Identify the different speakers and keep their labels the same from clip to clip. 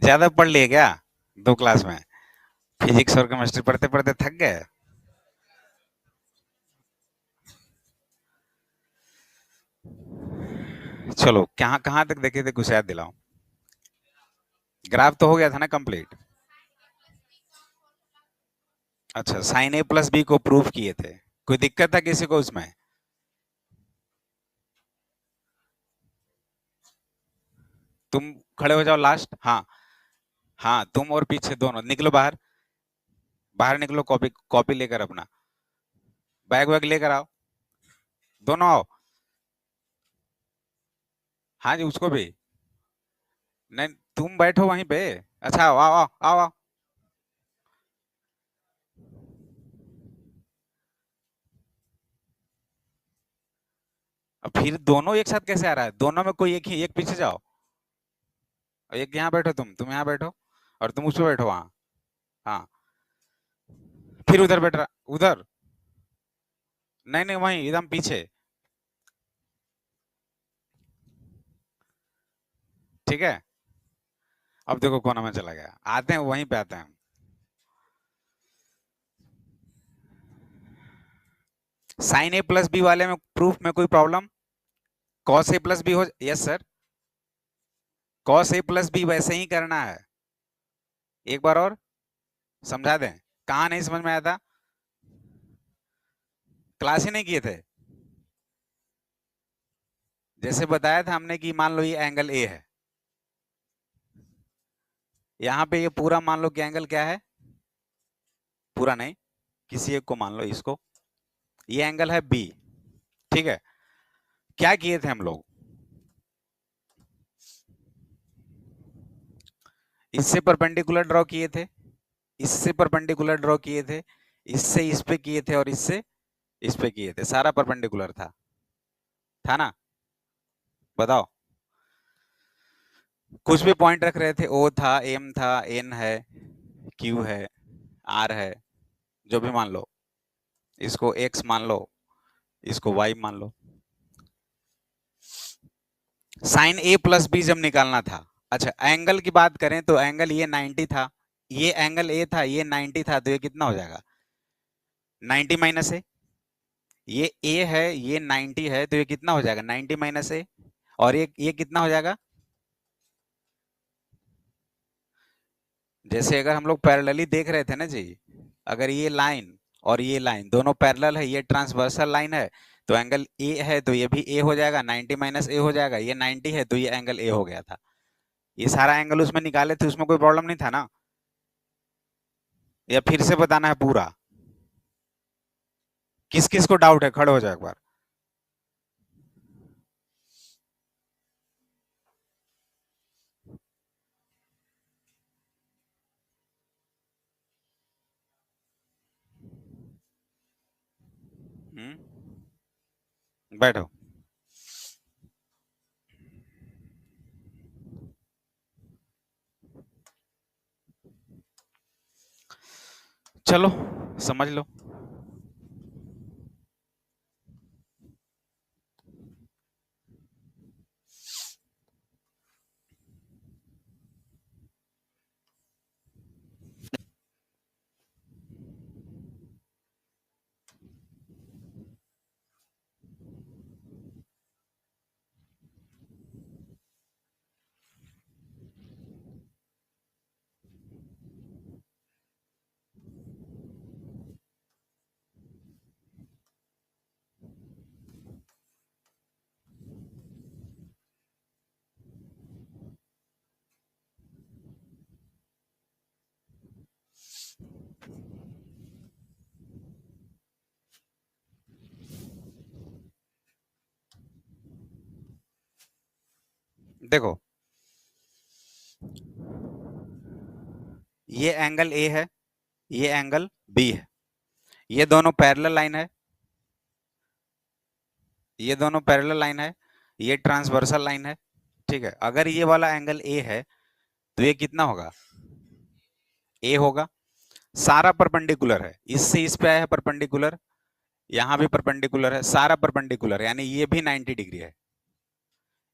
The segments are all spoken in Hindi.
Speaker 1: ज्यादा पढ़ लिए क्या 2 क्लास में? फिजिक्स और केमिस्ट्री पढ़ते पढ़ते थक गए? चलो, कहाँ कहाँ तक देखे थे, कुछ याद दिलाओ। ग्राफ तो हो गया था ना कंप्लीट? अच्छा, साइन ए प्लस बी को प्रूव किए थे। कोई दिक्कत था किसी को उसमें? तुम खड़े हो जाओ लास्ट। हाँ। हाँ, तुम और पीछे दोनों निकलो बाहर। बाहर निकलो, कॉपी कॉपी लेकर अपना बैग वैग लेकर आओ। दोनों आओ। हाँ जी, उसको भी। नहीं, तुम बैठो वहीं पे। अच्छा, आओ आओ आओ आओ आओ। अब फिर दोनों एक साथ कैसे आ रहा है? दोनों में कोई एक ही, एक पीछे जाओ। और एक यहाँ बैठो, तुम यहाँ बैठो। और तुम उस पे बैठो वहाँ। हाँ। फिर उधर बैठ रहा, उधर। नहीं नहीं, वहीं एकदम पीछे। ठीक है। अब देखो कोना में चला गया, आते हैं वहीं पे आते हैं। साइन ए प्लस बी वाले में प्रूफ में कोई problem? Cos A plus B हो, yes sir. Cos A plus B वैसे ही करना है। एक बार और समझा दें। कहाँ नहीं समझ में आया था? क्लास ही नहीं किए थे। जैसे बताया था हमने कि मान लो ये एंगल ए है। यहाँ पे ये पूरा मान लो कि एंगल क्या है। पूरा नहीं, किसी एक को मान लो, इसको। ये एंगल है बी। ठीक है। क्या किए थे हम लोग? इससे परपेंडिकुलर ड्रॉ किए थे, इससे परपेंडिकुलर ड्रॉ किए थे, इससे इस पे किए थे, और इससे इस पे किए थे। सारा परपेंडिकुलर था ना? बताओ। कुछ भी पॉइंट रख रहे थे, ओ था, एम था, एन है, क्यू है, आर है, जो भी मान लो। इसको एक्स मान लो, इसको वाई मान लो। साइन ए प्लस बी जब निकालना था। अच्छा, एंगल की बात करें तो एंगल ये 90 था, ये एंगल ए था, ये 90 था, तो ये कितना हो जाएगा? 90 माइनस ए। ये ए है, ये 90 है, तो ये कितना हो जाएगा? 90 माइनस ए। और ये कितना हो जाएगा? जैसे अगर हम लोग पैरेलली देख रहे थे ना जी, अगर ये लाइन और ये लाइन दोनों पैरेलल है, ये ट्रांसवर्सल लाइन है, तो एंगल ए है, तो ये भी ए हो जाएगा, 90 माइनस ए हो जाएगा। ये 90 है, तो ये एंगल ए हो गया था। ये सारा एंगल उसमें निकाले थे, उसमें कोई प्रॉब्लम नहीं था ना? या फिर से बताना है पूरा? किस किस को डाउट है, खड़े हो जाए एक बार। बैठो। चलो, समझ लो। देखो, ये एंगल ए है, ये एंगल बी है, ये दोनों पैरेलल लाइन है, ये दोनों पैरेलल लाइन है, ये ट्रांसवर्सल लाइन है। ठीक है, अगर ये वाला एंगल ए है, तो ये कितना होगा? ए होगा। सारा परपेंडिकुलर है, इससे इस पे आया है परपेंडिकुलर, यहाँ भी परपेंडिकुलर है, सारा परपेंडिकुलर, यानी ये भी 90 डिग्री है।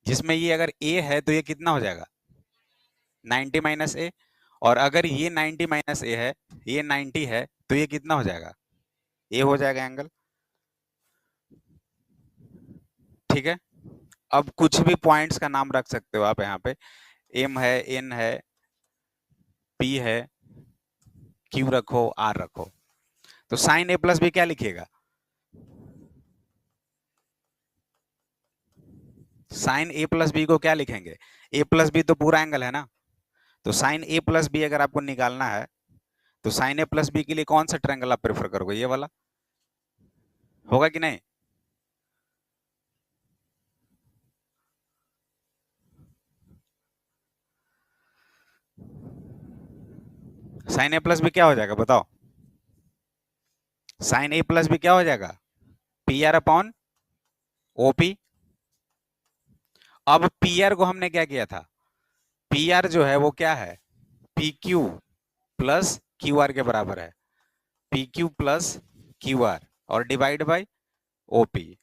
Speaker 1: जिसमें ये अगर ए है, तो ये कितना हो जाएगा? 90 माइनस ए, और अगर ये 90 माइनस ए है, ये 90 है, तो ये कितना हो जाएगा? ए हो जाएगा एंगल। ठीक है, अब कुछ भी पॉइंट्स का नाम रख सकते हो आप यहाँ पे, एम है, एन है, पी है, क्यू रखो, आर रखो। तो साइन ए प्लस बी क्या लिखिएगा? साइन ए प्लस बी को क्या लिखेंगे? ए प्लस बी तो पूरा एंगल है ना, तो साइन ए प्लस बी अगर आपको निकालना है, तो साइन ए प्लस बी के लिए कौन सा ट्रायंगल आप प्रेफर करोगे? ये वाला होगा कि नहीं? साइन ए प्लस बी क्या हो जाएगा बताओ? साइन ए प्लस बी क्या हो जाएगा? P R upon O. अब पी आर को हमने क्या किया था? पी आर जो है वो क्या है? P Q plus Q R के बराबर है, P Q plus Q R, और डिवाइड बाई ओपी।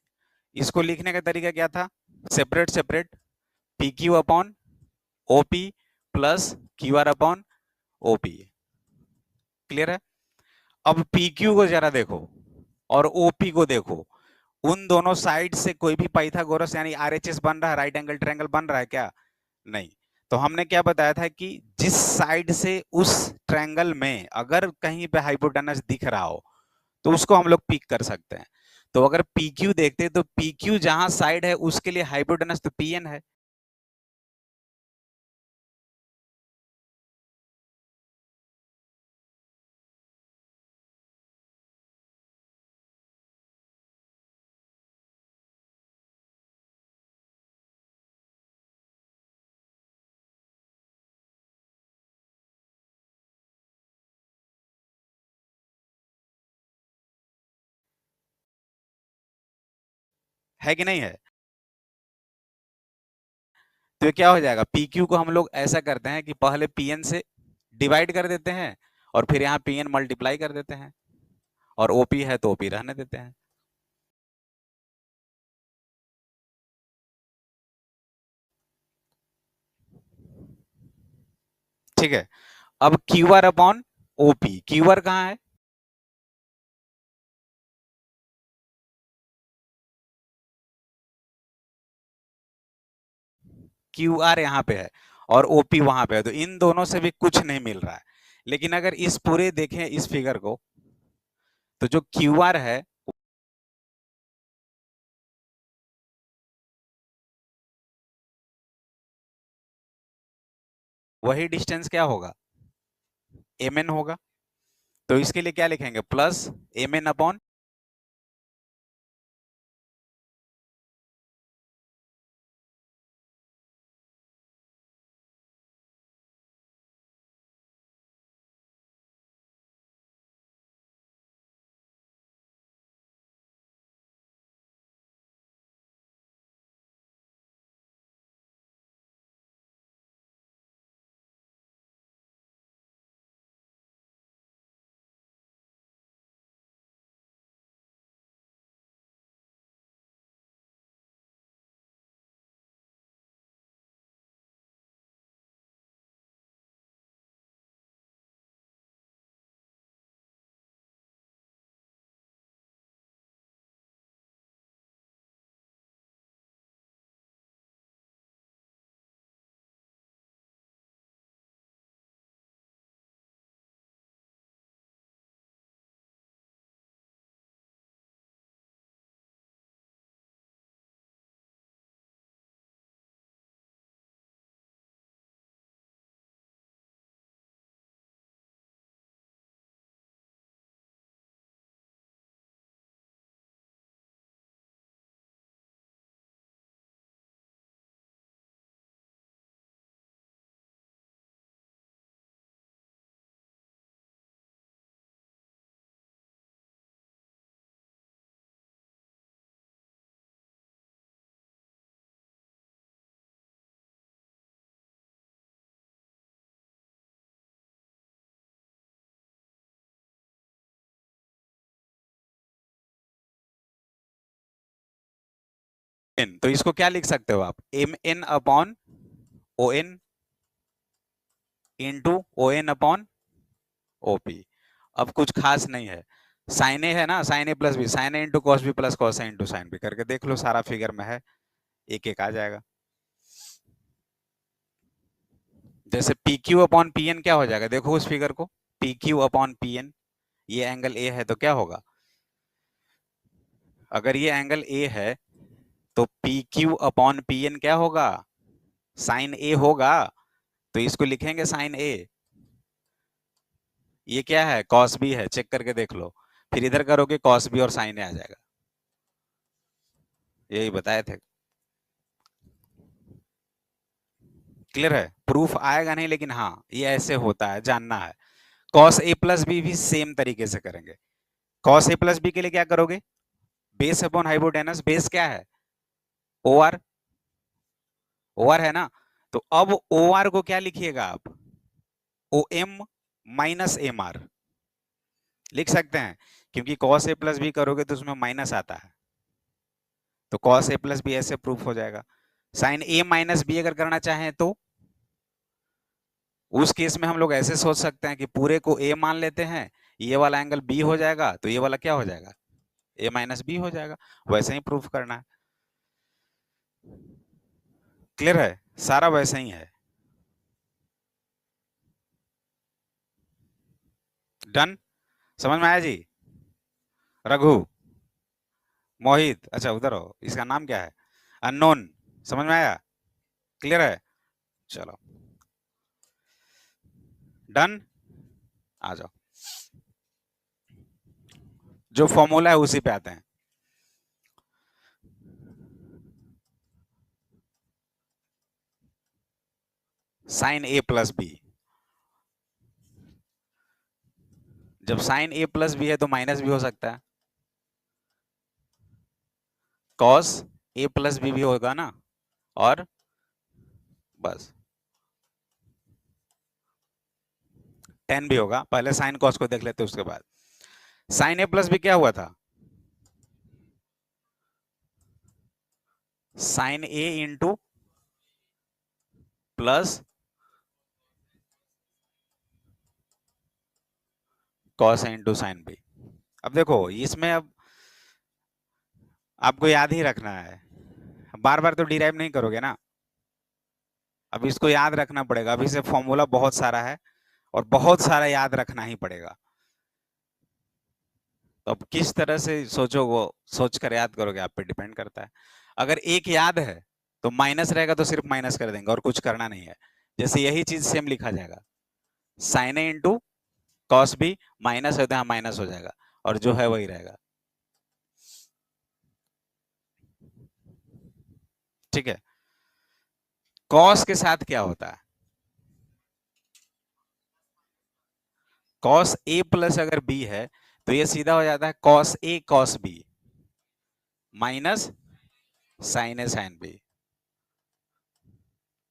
Speaker 1: इसको लिखने का तरीका क्या था? Separate separate, P Q upon OP plus Q R upon OP. Clear है? अब पी क्यू को जरा देखो और ओपी को देखो, उन दोनों साइड से कोई भी पाइथागोरस यानी आरएचएस बन रहा है, राइट एंगल ट्रायंगल बन रहा है क्या? नहीं। तो हमने क्या बताया था कि जिस साइड से उस ट्रायंगल में अगर कहीं पे हाइपोटेनस दिख रहा हो, तो उसको हम लोग पिक कर सकते हैं। तो अगर PQ देखते तो PQ जहां साइड है उसके लिए हाइपोटेनस तो PN है। है कि नहीं है? तो ये क्या हो जाएगा? PQ को हम लोग ऐसा करते हैं कि पहले PN से डिवाइड कर देते हैं, और फिर यहाँ PN मल्टीप्लाई कर देते हैं, और OP है तो OP रहने देते हैं। ठीक है, अब QR अपॉन OP, QR कहाँ है? QR यहाँ पे है और OP वहां पे है, तो इन दोनों से भी कुछ नहीं मिल रहा है। लेकिन अगर इस पूरे देखें इस फिगर को, तो जो QR है वही डिस्टेंस क्या होगा? MN होगा। तो इसके लिए क्या लिखेंगे? प्लस MN अपॉन, N, तो इसको क्या लिख सकते हो आप? MN upon ON। Into O N upon O. P कुछ खास नहीं है, साइन ए है ना, sine A plus B, sine A into cos B plus cos A into sine B करके देख लो, सारा फिगर में है, एक एक आ जाएगा। जैसे P Q upon P N क्या हो जाएगा, देखो उस फिगर को, P Q upon P N, ये एंगल ए है तो क्या होगा, अगर ये एंगल ए है तो P Q upon P N क्या होगा, साइन ए होगा, तो इसको लिखेंगे साइन ए। ये क्या है, कॉस बी है, चेक करके देख लो, फिर इधर करोगे कॉस बी और साइन ए आ जाएगा, यही बताए थे। क्लियर है, प्रूफ आएगा नहीं लेकिन हाँ ये ऐसे होता है, जानना है। कॉस ए प्लस बी भी सेम तरीके से करेंगे। कॉस ए प्लस बी के लिए क्या करोगे, बेस अपॉन हाइपोटेनस, बेस क्या है, ओ आर, ओ आर है ना, तो अब ओ आर को क्या लिखिएगा आप, O M minus M R लिख सकते हैं, क्योंकि कॉस ए प्लस बी करोगे तो उसमें माइनस आता है, तो कॉस ए प्लस बी ऐसे प्रूफ हो जाएगा। साइन ए माइनस बी अगर करना चाहें तो उस केस में हम लोग ऐसे सोच सकते हैं कि पूरे को ए मान लेते हैं, ये वाला एंगल बी हो जाएगा, तो ये वाला क्या हो जाएगा, ए माइनस बी हो जाएगा, वैसे ही प्रूफ करना है। क्लियर है, सारा वैसे ही है। डन, समझ में आया जी। रघु, मोहित, अच्छा उधर हो, इसका नाम क्या है, अननोन, समझ में आया, क्लियर है, चलो डन, आ जाओ, जो फॉर्मूला है उसी पे आते हैं। साइन ए प्लस बी, जब साइन ए प्लस बी है तो माइनस भी हो सकता है, कॉस ए प्लस बी भी होगा ना, और बस टेन भी होगा, पहले साइन कॉस को देख लेते उसके बाद। साइन ए प्लस बी क्या हुआ था, sign A into plus cos A into sine B. अब देखो इसमें, अब आपको याद ही रखना है, बार बार तो डिराइव नहीं करोगे ना, अब इसको याद रखना पड़ेगा, अभी से फॉर्मूला बहुत सारा है और बहुत सारा याद रखना ही पड़ेगा, तो अब किस तरह से सोचो वो सोच कर याद करोगे आप पे डिपेंड करता है। अगर एक याद है तो माइनस रहेगा तो सिर्फ माइनस कर देंगे और कुछ करना नहीं है, जैसे यही चीज सेम लिखा जाएगा, sign A into cos B, minus है तो यहाँ माइनस हो जाएगा और जो है वही रहेगा, ठीक है। कॉस के साथ क्या होता है, कॉस ए प्लस अगर बी है तो ये सीधा हो जाता है cos A cos B minus sign A sine B,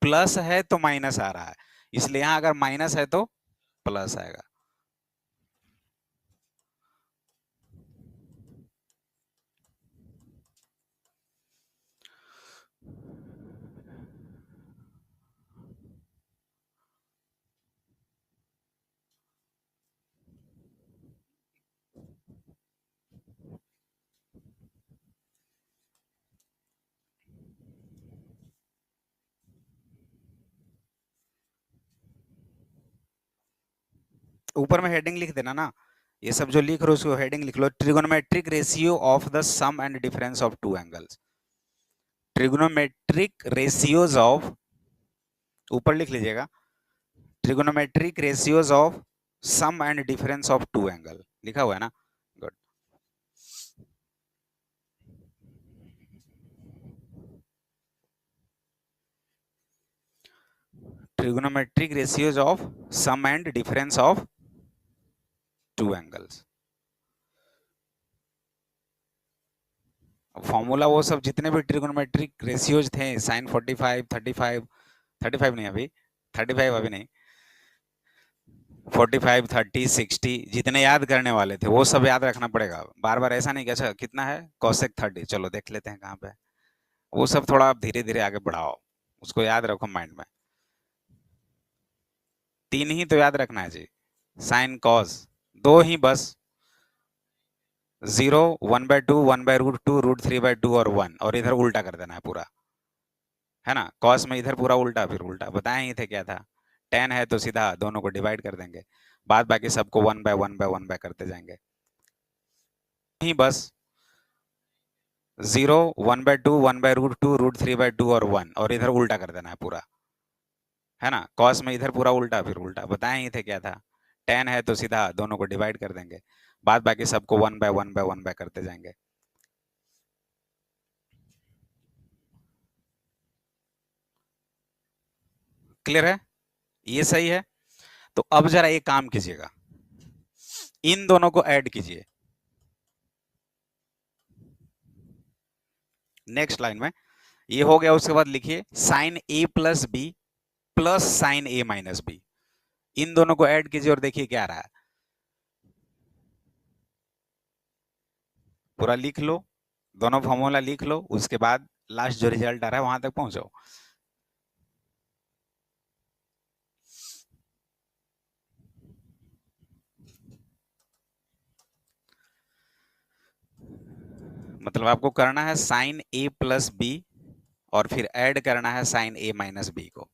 Speaker 1: plus है तो माइनस आ रहा है, इसलिए यहां अगर माइनस है तो प्लस आएगा। ऊपर में हेडिंग लिख देना ना, ये सब जो लिख रहे हो उसको हेडिंग लिख लो, trigonometric ratio of the sum and difference of two angles, trigonometric ratios of, ऊपर लिख लीजिएगा, trigonometric ratios of sum and difference of two angle, लिखा हुआ है ना, good. Trigonometric ratios of sum and difference of two angles, formula वो सब जितने भी ट्रिगोनोमेट्रिक रेशियोज थे, साइन 45 35, 35 नहीं अभी, 35 अभी नहीं, 45 30 60 जितने याद करने वाले थे वो सब याद रखना पड़ेगा, बार बार ऐसा नहीं कि अच्छा कितना है कॉसेक 30, चलो देख लेते हैं कहाँ पे, वो सब थोड़ा आप धीरे धीरे आगे बढ़ाओ, उसको याद रखो माइंड में। तीन ही तो याद रखना है जी, साइन कॉस दो ही बस, 0, 1/2, 1/√2, √3/2 और 1, और इधर उल्टा कर देना है पूरा, है ना। कॉस में इधर पूरा उल्टा, फिर उल्टा बताए ही थे क्या था, tan है तो सीधा दोनों को डिवाइड कर देंगे, बाद बाकी सबको 1/1/1 करते जाएंगे ही बस, 0, 1/2, 1/√2, √3/2 और 1, और इधर उल्टा कर देना है पूरा, है ना। कॉस में इधर पूरा उल्टा, फिर उल्टा बताए ही थे क्या था, tan है तो सीधा दोनों को डिवाइड कर देंगे, बाद बाकी सबको 1/1/1 करते जाएंगे। क्लियर है, ये सही है। तो अब जरा एक काम कीजिएगा, इन दोनों को ऐड कीजिए नेक्स्ट लाइन में, ये हो गया। उसके बाद लिखिए sign A plus B plus sign A minus B, इन दोनों को ऐड कीजिए और देखिए क्या आ रहा है, पूरा लिख लो, दोनों फॉर्मूला लिख लो, उसके बाद लास्ट जो रिजल्ट आ रहा है वहां तक पहुंचो। मतलब आपको करना है साइन ए प्लस बी और फिर ऐड करना है साइन ए माइनस बी को।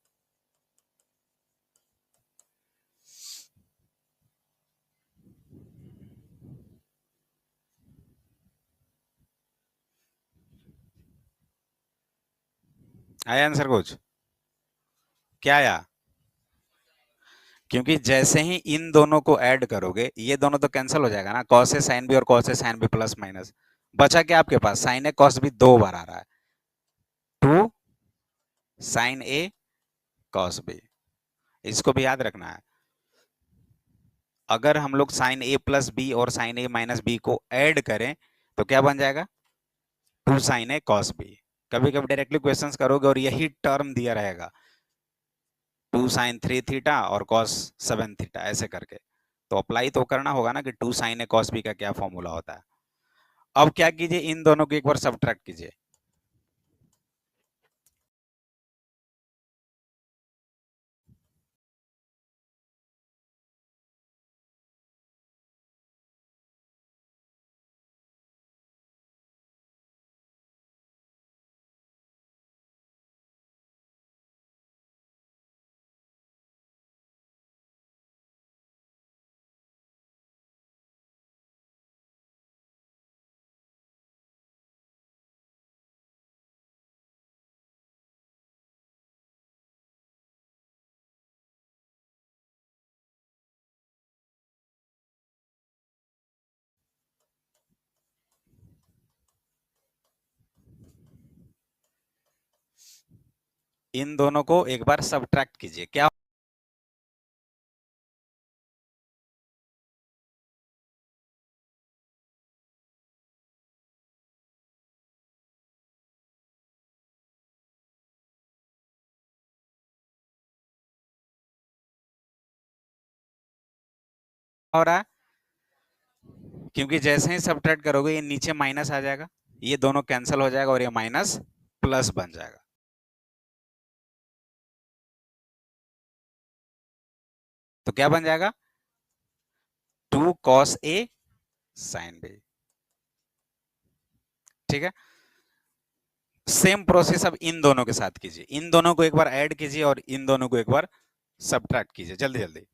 Speaker 1: आया आंसर कुछ, क्या आया? क्योंकि जैसे ही इन दोनों को ऐड करोगे ये दोनों तो कैंसिल हो जाएगा ना, कॉस ए साइन बी और cos A sine B plus minus, बचा क्या आपके पास, साइन ए कॉस बी दो बार आ रहा है, 2 साइन ए कॉस बी, इसको भी याद रखना है। अगर हम लोग साइन ए प्लस बी और साइन ए माइनस बी को ऐड करें तो क्या बन जाएगा, 2 साइन ए कॉस बी। कभी कभी डायरेक्टली क्वेश्चंस करोगे और यही टर्म दिया रहेगा, 2 साइन 3 थीटा और कॉस 7 थीटा, ऐसे करके, तो अप्लाई तो करना होगा ना कि 2 साइन ए कॉस बी का क्या फॉर्मूला होता है। अब क्या कीजिए, इन दोनों को एक बार सब्ट्रैक्ट कीजिए, इन दोनों को एक बार सब्ट्रैक्ट कीजिए, क्या हो रहा है, क्योंकि जैसे ही सब्ट्रैक्ट करोगे ये नीचे माइनस आ जाएगा, ये दोनों कैंसिल हो जाएगा और ये माइनस प्लस बन जाएगा, तो क्या बन जाएगा, 2 कॉस ए साइन बी। ठीक है, सेम प्रोसेस अब इन दोनों के साथ कीजिए, इन दोनों को एक बार ऐड कीजिए और इन दोनों को एक बार सब्ट्रैक्ट कीजिए, जल्दी जल्दी।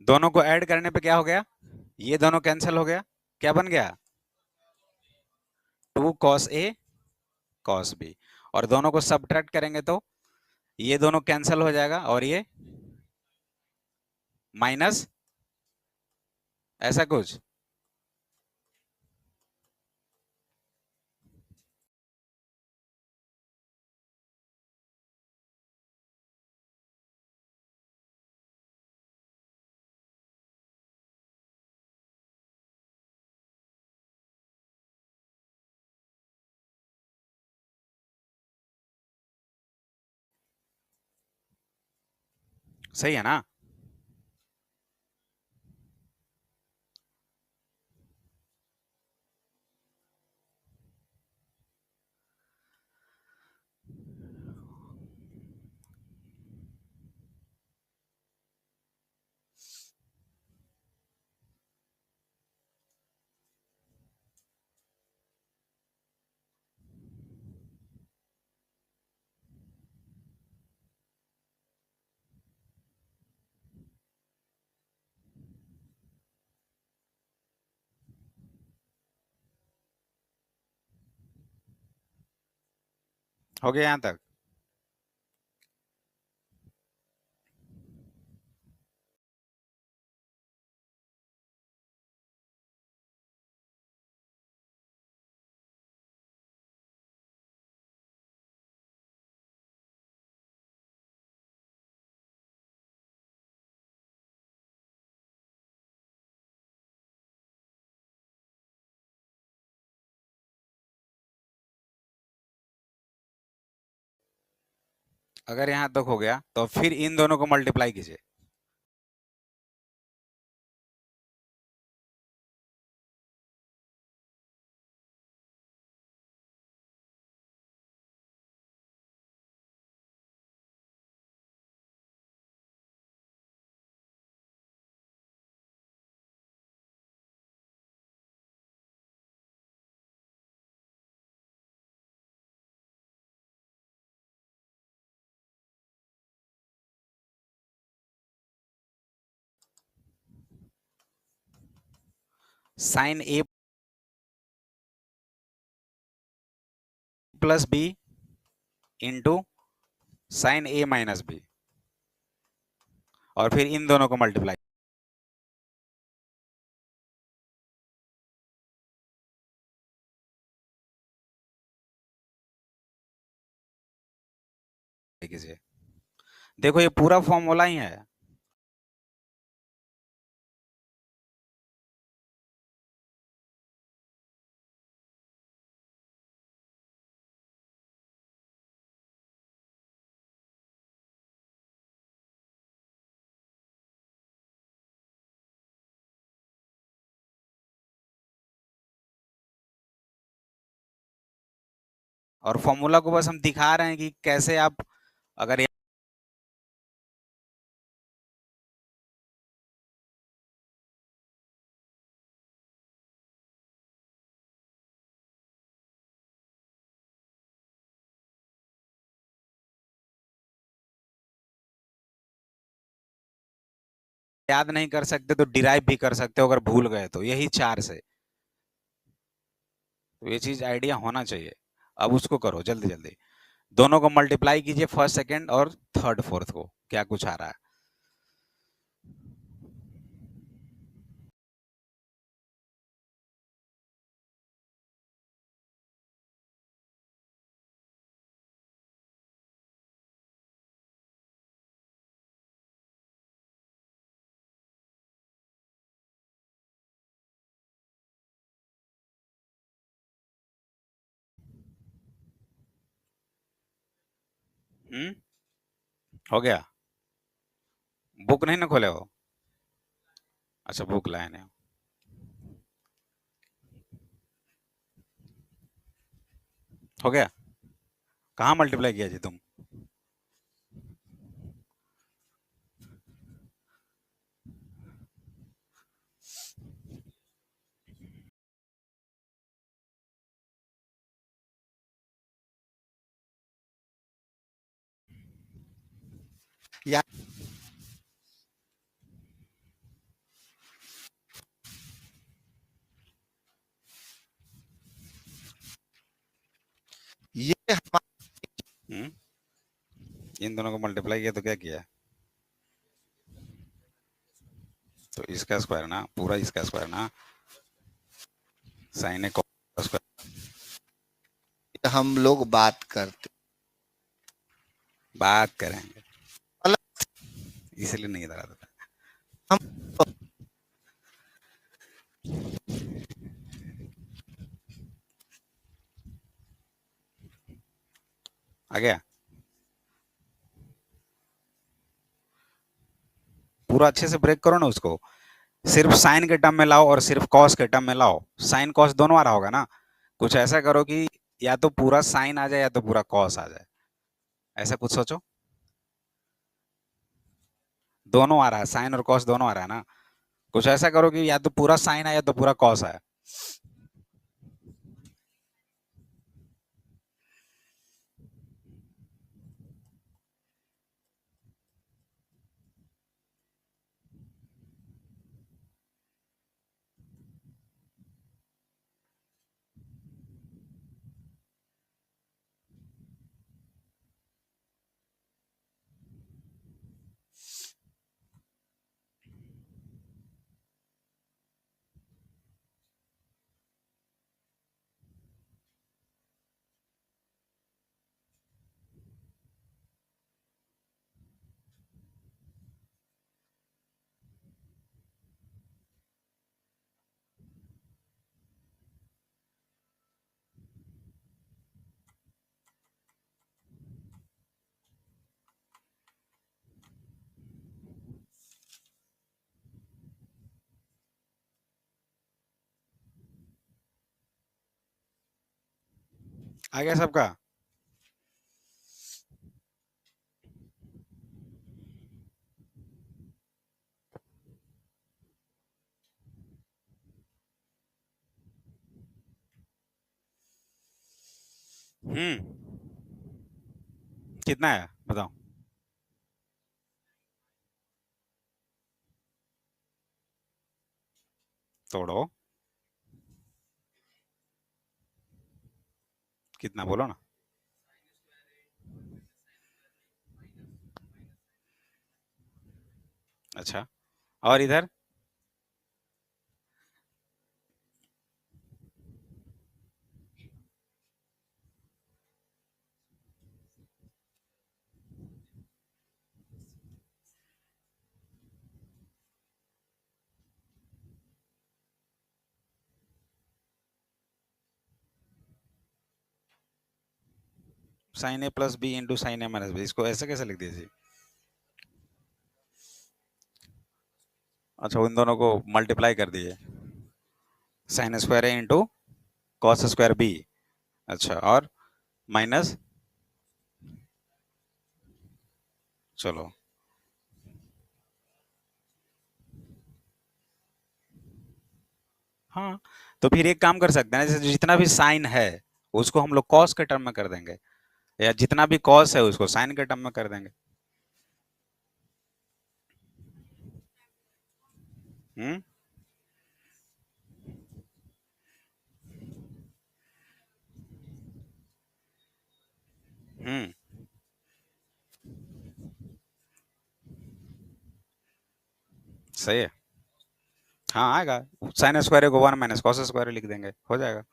Speaker 1: दोनों को ऐड करने पे क्या हो गया, ये दोनों कैंसिल हो गया, क्या बन गया, 2 कॉस ए कॉस बी, और दोनों को सब्ट्रैक्ट करेंगे तो ये दोनों कैंसिल हो जाएगा और ये माइनस, ऐसा कुछ। सही है ना? हो गया यहाँ तक? अगर यहाँ तक हो गया तो फिर इन दोनों को मल्टीप्लाई कीजिए। Sign A plus B into sine A minus B, और फिर इन दोनों को मल्टीप्लाई कीजिए। देखो ये पूरा फॉर्मूला ही है। और फॉर्मूला को बस हम दिखा रहे हैं कि कैसे आप अगर याद नहीं कर सकते तो डिराइव भी कर सकते हो, अगर भूल गए तो, यही चार से। तो ये चीज आइडिया होना चाहिए। अब उसको करो जल्दी जल्दी, दोनों को मल्टीप्लाई कीजिए, फर्स्ट सेकंड और थर्ड फोर्थ को, क्या कुछ आ रहा है। हम्म, हो गया? बुक नहीं ना खोले हो? अच्छा, बुक लाए नहीं हो। हो गया? कहाँ मल्टीप्लाई किया जी तुम? या ये हम्म, इन दोनों को मल्टीप्लाई किया तो क्या किया? तो इसका स्क्वायर ना, पूरा इसका स्क्वायर ना, साइन ए कॉस का स्क्वायर।
Speaker 2: हम लोग बात करते
Speaker 1: बात करेंगे,
Speaker 2: अलग
Speaker 1: इसलिए नहीं इधर आता।
Speaker 2: हम
Speaker 1: आ गया? पूरा अच्छे से ब्रेक करो ना उसको, सिर्फ साइन के टर्म में लाओ और सिर्फ कॉस के टर्म में लाओ, साइन कॉस दोनों आ रहा होगा ना। कुछ ऐसा करो कि या तो पूरा साइन आ जाए या तो पूरा कॉस आ जाए, ऐसा कुछ सोचो। दोनों आ रहा है, साइन और कॉस दोनों आ रहा है ना। कुछ ऐसा करो कि या तो पूरा साइन आए या तो पूरा कॉस आए। आ गया सबका? कितना है बताओ? तोड़ो। कितना बोलो ना। अच्छा, और इधर? Sign A plus B into sine A minus B, इसको ऐसे कैसे लिख दिया जी? अच्छा, उन दोनों को मल्टीप्लाई कर दिए, sign square A into cos square B. अच्छा, और माइनस, चलो। हाँ, तो फिर एक काम कर सकते हैं, जैसे जितना भी साइन है उसको हम लोग कॉस के टर्म में कर देंगे, या जितना भी कॉस है उसको साइन के टर्म में कर देंगे। हम्म। हम्म। सही है। हाँ आएगा, साइन स्क्वायर को 1 माइनस कॉस स्क्वायर लिख देंगे, हो जाएगा।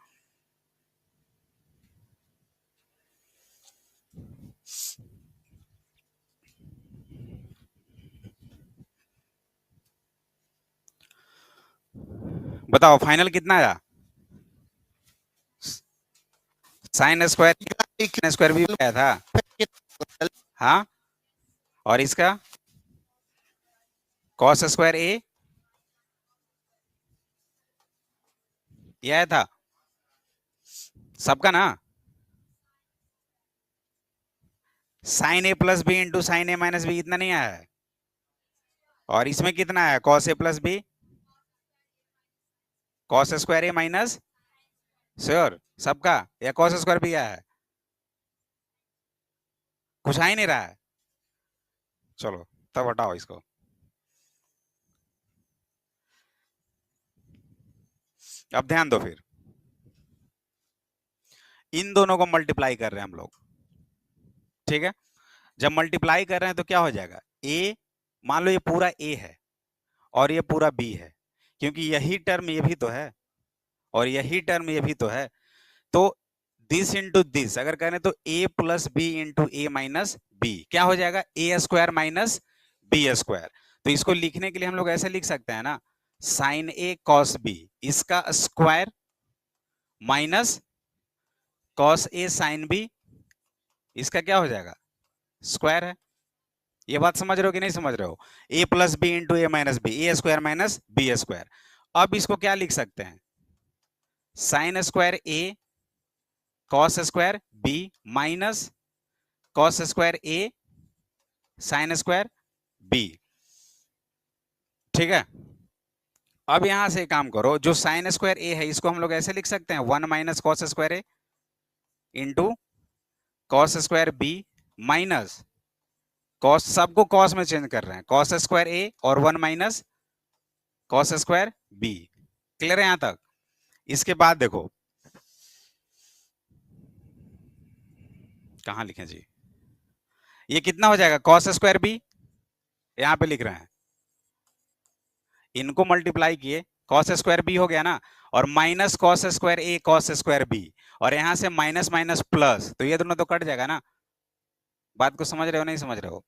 Speaker 1: बताओ फाइनल कितना आया? साइन स्क्वायर भी आया था। हाँ, और इसका कॉस स्क्वायर ए, ये आया था सबका ना। Sine A plus B into sine A minus B, इतना नहीं आया है। और इसमें कितना है? Cos A plus B cos square A minus, sure सबका, या कॉस स्क्वायर भी आया है? कुछ आ ही नहीं रहा है। चलो तब हटाओ इसको। अब ध्यान दो, फिर इन दोनों को मल्टीप्लाई कर रहे हैं हम लोग, ठीक है। जब मल्टीप्लाई कर रहे हैं तो क्या हो जाएगा? ए, मान लो ये पूरा ए है और ये पूरा बी है, क्योंकि यही टर्म ये भी तो है और यही टर्म ये भी तो है। तो दिस इंटू दिस अगर करें तो ए plus B into A minus B, क्या हो जाएगा? ए स्क्वायर माइनस बी स्क्वायर। तो इसको लिखने के लिए हम लोग ऐसे लिख सकते हैं ना, साइन ए कॉस बी, इसका स्क्वायर माइनस कॉस ए साइन बी, इसका क्या हो जाएगा? स्क्वायर है। ये बात समझ रहे हो कि नहीं समझ रहे हो? A plus B into A minus B, A square minus B square. अब इसको क्या लिख सकते हैं? Sine square A cos square B minus cos square A sine square B. ठीक है, अब यहां से काम करो, जो साइन स्क्वायर ए है इसको हम लोग ऐसे लिख सकते हैं, 1 minus cos square A into cos square B minus cos, सबको कॉस में चेंज कर रहे हैं, कॉस स्क्वायर ए और 1 minus cos square B. Clear है यहां तक? इसके बाद देखो कहां लिखें जी, ये कितना हो जाएगा, कॉस स्क्वायर बी यहां पे लिख रहे हैं, इनको मल्टीप्लाई किए, कॉस स्क्वायर बी हो गया ना, और minus cos square A cos square B, और यहां से माइनस माइनस प्लस, तो ये दोनों तो कट जाएगा ना। बात को समझ रहे हो नहीं समझ रहे हो?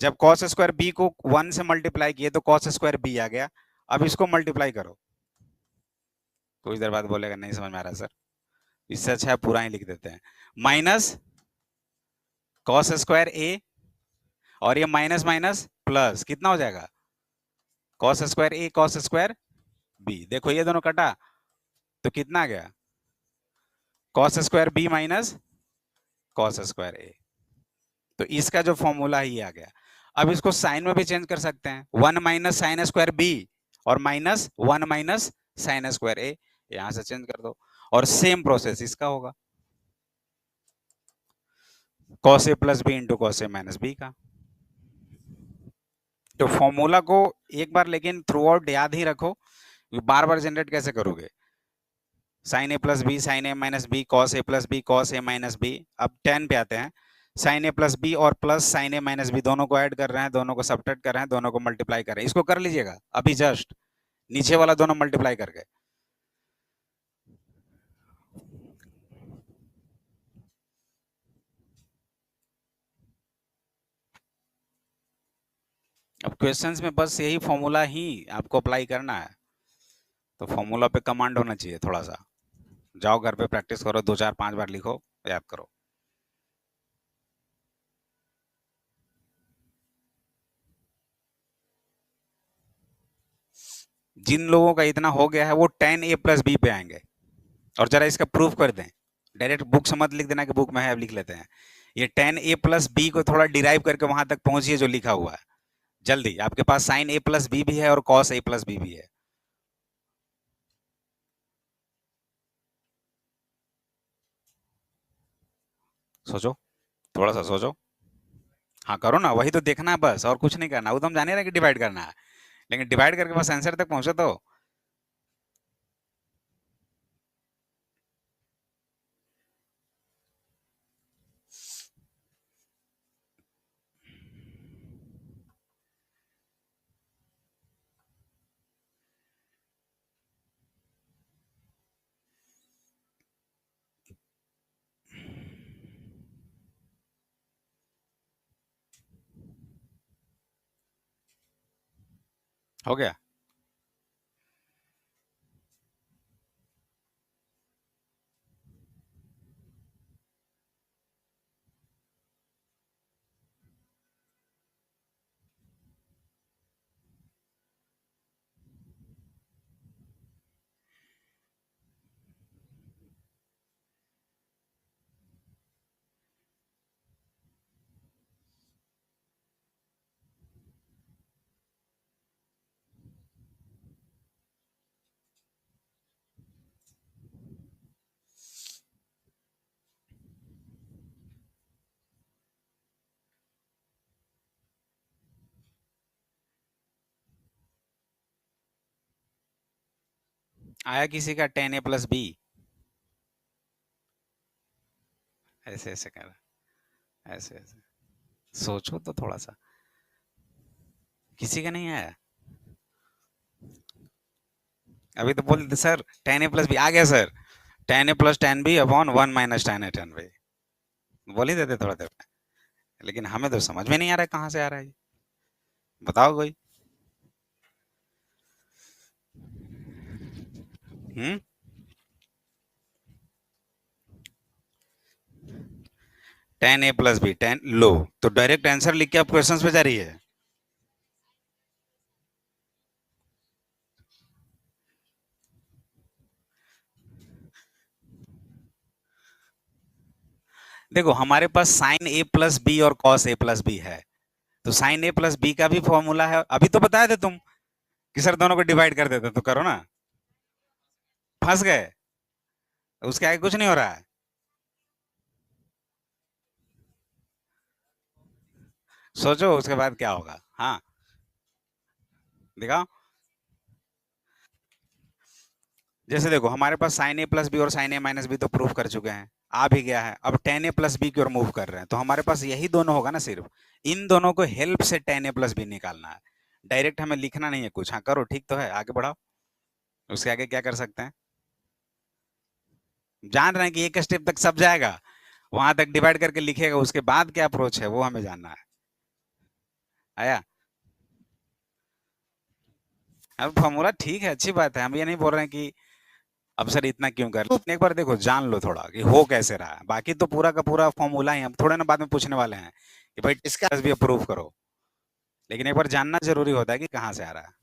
Speaker 1: जब कॉस स्क्वायर बी को 1 से मल्टीप्लाई किए तो कॉस स्क्वायर बी आ गया, अब इसको मल्टीप्लाई करो। कुछ देर बाद बोलेगा नहीं समझ में आ रहा सर, इससे अच्छा है पूरा ही लिख देते हैं, माइनस कॉस स्क्वायर ए और ये माइनस माइनस प्लस, कितना हो जाएगा, cos square A cos square B. देखो ये दोनों कटा तो कितना आ गया, cos square B minus cos square A. तो इसका जो फॉर्मूला है ये आ गया। अब इसको साइन में भी चेंज कर सकते हैं, 1 माइनस साइन स्क्वायर बी और माइनस 1 माइनस साइन स्क्वायर ए, यहां से चेंज कर दो, और सेम प्रोसेस इसका होगा, cos A plus B into cos A minus B का। तो फॉर्मूला को एक बार लेकिन थ्रू आउट याद ही रखो, बार बार जनरेट कैसे करोगे, sign A plus B sine A minus B cos A plus B cos A minus B. अब 10 पे आते हैं, साइन ए प्लस बी और plus sign A minus B दोनों को ऐड कर रहे हैं, दोनों को सब्ट्रैक्ट कर रहे हैं, दोनों को मल्टीप्लाई कर रहे हैं, इसको कर लीजिएगा अभी जस्ट, नीचे वाला दोनों मल्टीप्लाई करके। अब क्वेश्चंस में बस यही फॉर्मूला ही आपको अप्लाई करना है, तो फॉर्मूला पे कमांड होना चाहिए थोड़ा सा। जाओ घर पे प्रैक्टिस करो, 2 4 5 बार लिखो, याद करो। जिन लोगों का इतना हो गया है वो 10a प्लस बी पे आएंगे, और जरा इसका प्रूफ कर दें, डायरेक्ट बुक से मत लिख देना कि बुक में है, अब लिख लेते हैं। ये 10a प्लस बी को थोड़ा डिराइव करके वहां तक पहुंचिए जो लिखा हुआ है, जल्दी। आपके पास साइन ए प्लस बी भी है और कॉस ए प्लस बी भी है। सोचो, थोड़ा सा सोचो। हाँ करो ना, वही तो देखना है बस, और कुछ नहीं करना, वो तो हम जाने रहे कि डिवाइड करना है, लेकिन डिवाइड करके बस आंसर तक पहुंचो तो। हो गया? आया किसी का 10a प्लस बी? ऐसे ऐसे कर, ऐसे ऐसे सोचो तो थोड़ा सा, किसी का नहीं आया? अभी तो बोल देते सर 10a प्लस बी आ गया sir, 10a plus 10b upon 1 minus 10a 10b, बोल ही देते थोड़ा देर में। लेकिन हमें तो समझ में नहीं आ रहा है कहाँ से आ रहा है, बताओ कोई। हम्म, 10a प्लस बी 10 लो, तो डायरेक्ट आंसर लिख के आप क्वेश्चंस पे जा रही है। देखो हमारे पास साइन ए प्लस बी और कॉस ए प्लस बी है, तो साइन ए प्लस बी का भी फॉर्मूला है, अभी तो बताए थे तुम कि सर दोनों को डिवाइड कर देते, तो करो ना। फंस गए, उसके आगे कुछ नहीं हो रहा है। सोचो उसके बाद क्या होगा। हाँ, दिखाओ। जैसे देखो हमारे पास साइन ए प्लस बी और साइन ए माइनस बी तो प्रूफ कर चुके हैं, आ भी गया है। अब टेन ए प्लस बी की ओर मूव कर रहे हैं, तो हमारे पास यही दोनों होगा ना सिर्फ। इन दोनों को हेल्प से टेन ए प्लस बी निकालना है, डायरेक्ट हमें लिखना नहीं है कुछ। हाँ करो, ठीक तो है, आगे बढ़ाओ। उसके आगे क्या कर सकते हैं? जान रहे हैं कि एक स्टेप तक सब जाएगा, वहां तक डिवाइड करके लिखेगा, उसके बाद क्या अप्रोच है वो हमें जानना है। आया? अब फॉर्मूला ठीक है, अच्छी बात है, हम ये नहीं बोल रहे हैं कि अब सर इतना क्यों कर, एक बार देखो जान लो थोड़ा कि हो कैसे रहा है, बाकी तो पूरा का पूरा फॉर्मूला ही हम थोड़े ना बाद में पूछने वाले हैं कि भाई
Speaker 2: इसका
Speaker 1: टेस्ट भी अप्रूव करो। लेकिन एक बार जानना जरूरी होता है कि कहाँ से आ रहा है।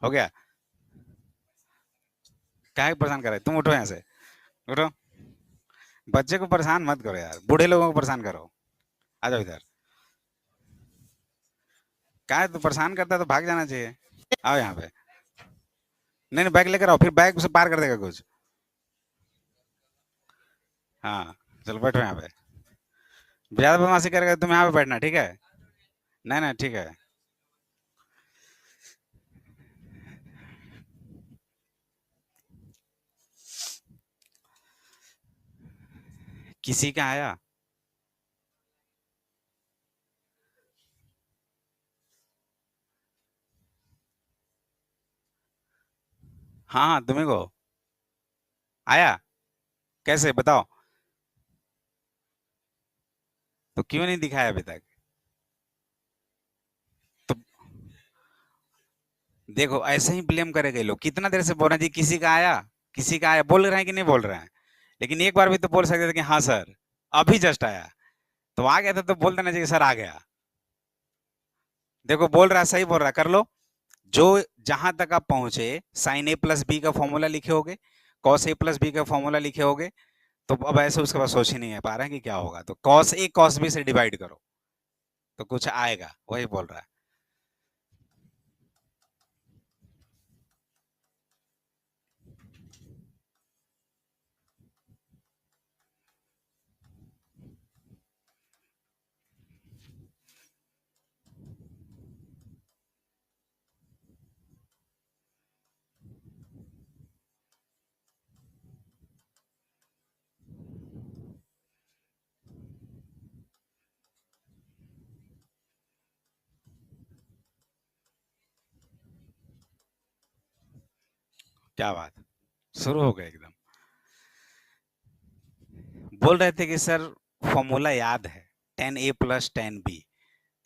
Speaker 1: हो गया। क्या परेशान कर रहे तुम, उठो यहाँ से, उठो। बच्चे को परेशान मत करो यार, बूढ़े लोगों को परेशान करो। आ जाओ इधर। क्या है, तू परेशान करता है तो भाग जाना चाहिए। आओ यहाँ पे। नहीं नहीं, बैग लेकर आओ, फिर बैग से पार कर देगा कुछ। हाँ, चलो बैठो यहाँ पे। ज्यादा बदमाशी करेगा तो तुम यहाँ पे बैठना, ठीक है? नहीं नहीं, ठीक है। किसी का आया? हाँ हाँ, तुम्हें को आया? कैसे बताओ? तो क्यों नहीं दिखाया अभी तक? तो देखो ऐसे ही ब्लेम करेगा ये लोग, कितना देर से बोल रहे हैं जी किसी का आया, किसी का आया, बोल रहे हैं कि नहीं बोल रहे हैं? लेकिन एक बार भी तो बोल सकते थे कि हाँ सर अभी जस्ट आया। तो आ गया था तो बोल देना चाहिए सर आ गया। देखो बोल रहा है, सही बोल रहा है, कर लो। जो जहां तक आप पहुंचे, साइन ए प्लस बी का फॉर्मूला लिखे होगे, कॉस ए प्लस बी का फॉर्मूला लिखे होगे, तो अब ऐसे उसके बाद सोच ही नहीं है पा रहे हैं कि क्या होगा, तो कॉस ए कॉस बी से डिवाइड करो तो कुछ आएगा, वही बोल रहा है। क्या बात, शुरू हो गया एकदम। बोल रहे थे कि सर फॉर्मूला याद है, ten A plus tan B,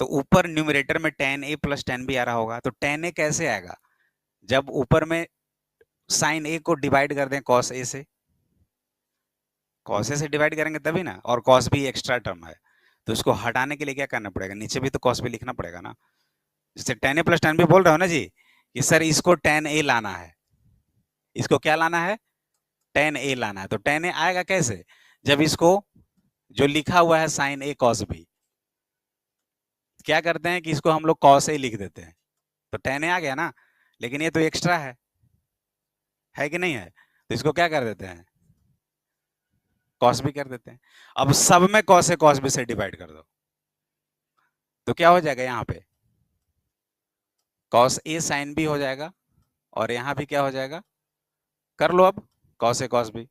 Speaker 1: तो ऊपर न्यूमरेटर में ten A plus tan B आ रहा होगा, तो टेन ए कैसे आएगा? जब ऊपर में साइन ए को डिवाइड कर दें कॉस ए से, कॉस ए से डिवाइड करेंगे तभी ना, और कॉस भी एक्स्ट्रा टर्म है, तो इसको हटाने के लिए क्या करना पड़ेगा, नीचे भी तो कॉस भी लिखना पड़ेगा ना। जैसे ten A plus tan B बोल रहे हो ना जी, कि सर इसको टेन ए लाना है, इसको क्या लाना है, टेन ए लाना है, तो टेन ए आएगा कैसे? जब इसको जो लिखा हुआ है साइन ए कॉस बी, क्या करते हैं कि इसको हम लोग कॉस ए लिख देते हैं, तो टेन ए आ गया ना। लेकिन ये तो एक्स्ट्रा है कि नहीं है? तो इसको क्या कर देते हैं, कॉस भी कर देते हैं। अब सब में कॉस ए कॉस बी से डिवाइड कर दो, तो क्या हो जाएगा यहाँ पे, कॉस ए साइन बी हो जाएगा, और यहाँ भी क्या हो जाएगा, कर लो अब, कॉस ए कॉस बी।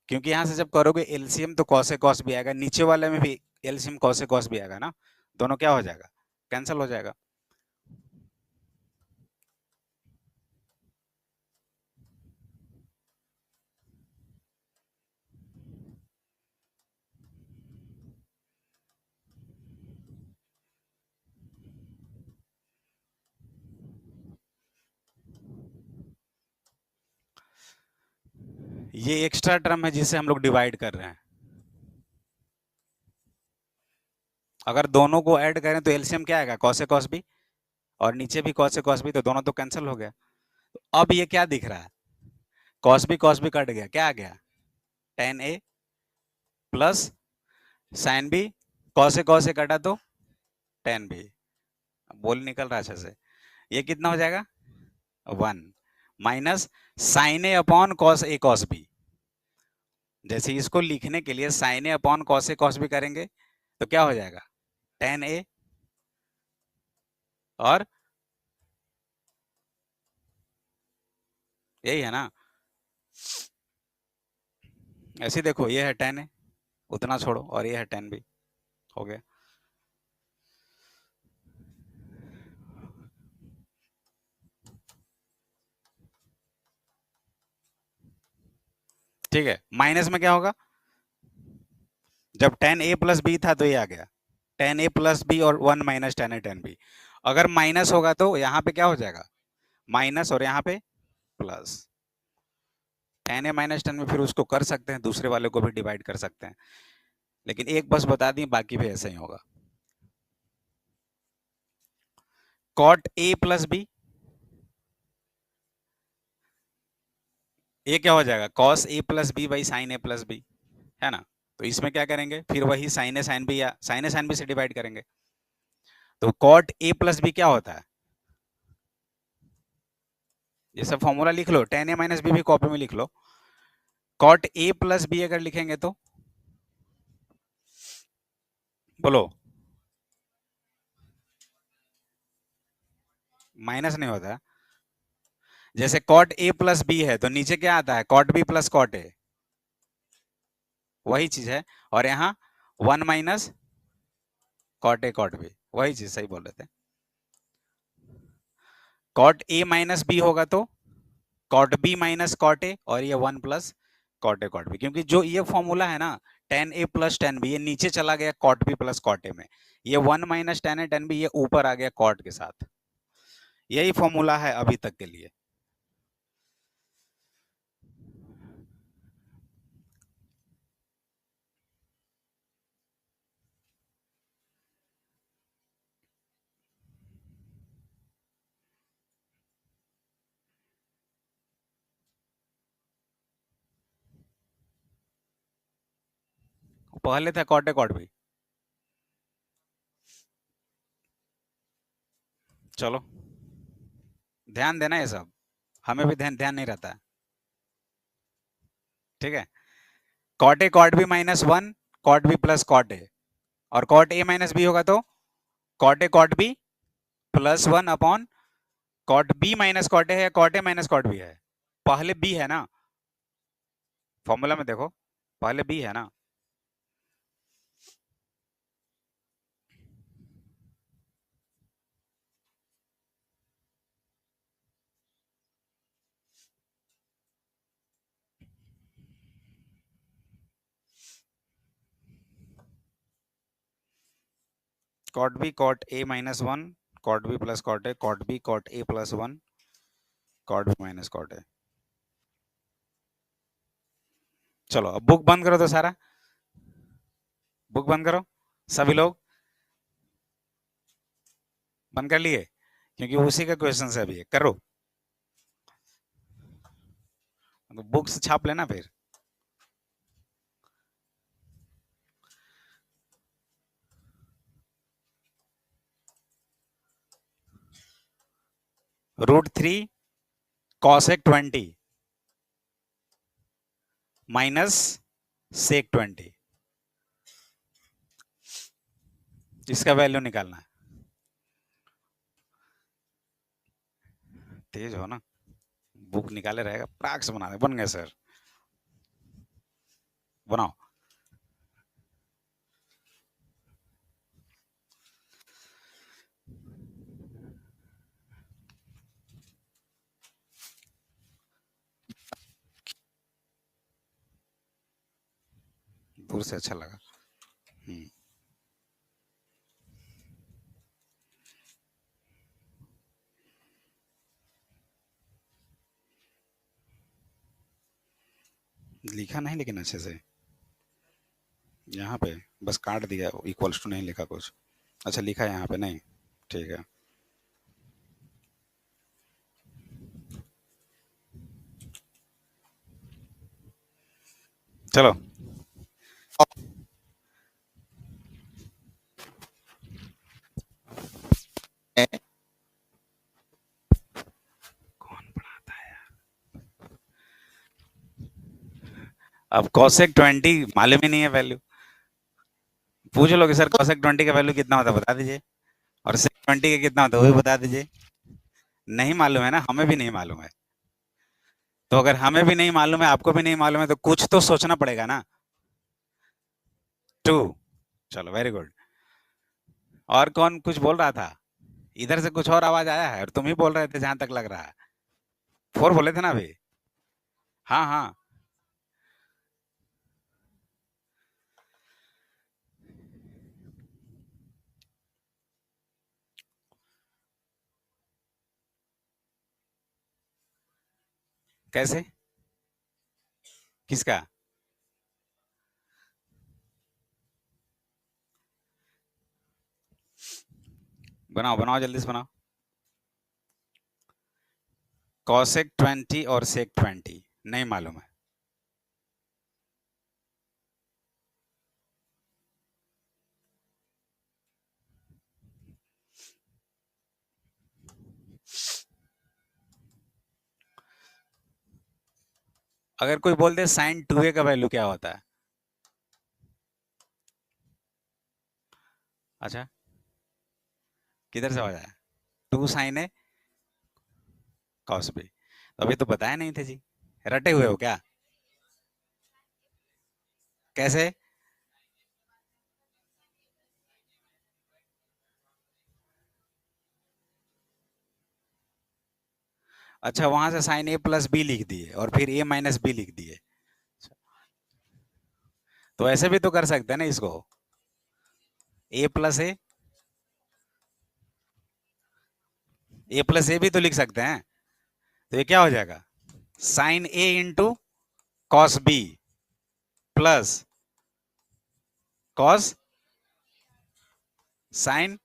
Speaker 1: क्योंकि यहाँ से जब करोगे एलसीएम तो कॉस ए कॉस बी आएगा, नीचे वाले में भी LCM cos A cos B आएगा ना, दोनों क्या हो जाएगा, कैंसिल हो जाएगा। ये एक्स्ट्रा टर्म है जिसे हम लोग डिवाइड कर रहे हैं। अगर दोनों को ऐड करें तो एलसीएम क्या आएगा, कॉस ए कॉस बी, और नीचे भी कॉस ए कॉस बी, तो दोनों तो कैंसिल हो गया। तो अब ये क्या दिख रहा है, कॉस बी कट गया, क्या आ गया, ten A plus sine B, cos A कटा तो टेन बी। बोल निकल रहा है अच्छे से। ये कितना हो जाएगा, वन, माइनस साइन ए अपॉन कॉस बी। जैसे इसको लिखने के लिए साइन ए अपॉन कॉस बी करेंगे तो क्या हो जाएगा, टेन ए और यही है ना, ऐसे देखो, ये है टेन ए, उतना छोड़ो, और ये है टेन बी, हो गया। ठीक है, माइनस में क्या होगा, जब टेन ए प्लस बी था तो ये आ गया टेन ए प्लस बी और one minus tan A tan B. अगर माइनस होगा तो यहाँ पे क्या हो जाएगा, माइनस, और यहाँ पे प्लस। टेन ए माइनस टेन में फिर उसको कर सकते हैं, दूसरे वाले को भी डिवाइड कर सकते हैं, लेकिन एक बस बता दी, बाकी भी ऐसा ही होगा। कॉट ए प्लस बी, ये क्या हो जाएगा, cos A plus B by sine A plus B, है ना। तो इसमें क्या करेंगे, फिर वही साइन ए साइन बी या साइन ए साइन बी से डिवाइड करेंगे। तो कॉट ए प्लस बी क्या होता है, ये सब फॉर्मूला लिख लो, टेन ए माइनस बी भी कॉपी में लिख लो। कॉट ए प्लस बी अगर लिखेंगे तो बोलो, माइनस नहीं होता है। जैसे कॉट ए प्लस बी है तो नीचे क्या आता है, cot B plus cot A, वही चीज है। और यहाँ one minus cot A cot B, वही चीज, सही बोल रहे थे। कॉट ए माइनस बी होगा तो cot B minus cot A, और ये one plus cot A cot B, क्योंकि जो ये फॉर्मूला है ना, tan A plus tan B, ये नीचे चला गया cot B plus cot A में, ये one minus tan A tan B ये ऊपर आ गया कॉट के साथ। यही फॉर्मूला है अभी तक के लिए। पहले था कॉट ए कॉट बी। चलो ध्यान देना, ये सब हमें भी ध्यान ध्यान नहीं रहता है, ठीक है। Cot A cot B minus one, cot B plus cot A, और कॉट ए माइनस बी होगा तो cot A cot B plus one upon cot B minus cot A है, cot A minus cot B है, पहले बी है ना, फॉर्मूला में देखो, पहले बी है ना। Cot B cot A minus one, cot B plus cot A, cot B cot A plus one, cot B minus cot A. चलो अब बुक बंद करो तो सारा, बुक बंद करो सभी लोग, बंद कर लिए, क्योंकि उसी का क्वेश्चन है अभी, करो तो बुक्स छाप लेना फिर। Root three cosec 20 minus sec 20, इसका वैल्यू निकालना है। तेज हो ना, बुक निकाले रहेगा, प्राक्स बना दे, बन गए सर, बनाओ। दूर से अच्छा लगा। लिखा नहीं लेकिन अच्छे से यहाँ पे बस काट दिया, इक्वल्स टू नहीं लिखा कुछ। अच्छा लिखा है यहाँ पे, नहीं ठीक है। चलो कौन पढ़ाता है यार। अब cosec 20 मालूम ही नहीं है वैल्यू, पूछ लो कि सर cosec 20 का वैल्यू कितना होता है बता दीजिए, और sec 20 का कितना होता है वो भी बता दीजिए। नहीं मालूम है ना, हमें भी नहीं मालूम है। तो अगर हमें भी नहीं मालूम है, आपको भी नहीं मालूम है, तो कुछ तो सोचना पड़ेगा ना। 2, चलो वेरी गुड। और कौन कुछ बोल रहा था? इधर से कुछ और आवाज आया है और तुम ही बोल रहे थे जहां तक लग रहा है। 4 बोले थे ना अभी। हाँ हाँ। कैसे? किसका? बनाओ बनाओ जल्दी से बनाओ। cosec 20 और sec 20 नहीं मालूम है। अगर कोई बोल दे sin 2a का वैल्यू क्या होता है? अच्छा किधर से आ जाए? 2 sin a cos b, तो अभी तो बताया नहीं थे जी, रटे हुए हो क्या? कैसे? अच्छा वहां से sin a प्लस b लिख दिए और फिर a माइनस b लिख दिए। तो ऐसे भी तो कर सकते हैं ना इसको, a प्लस a भी तो लिख सकते हैं। तो ये क्या हो जाएगा? Sine a into cos b plus cos sine,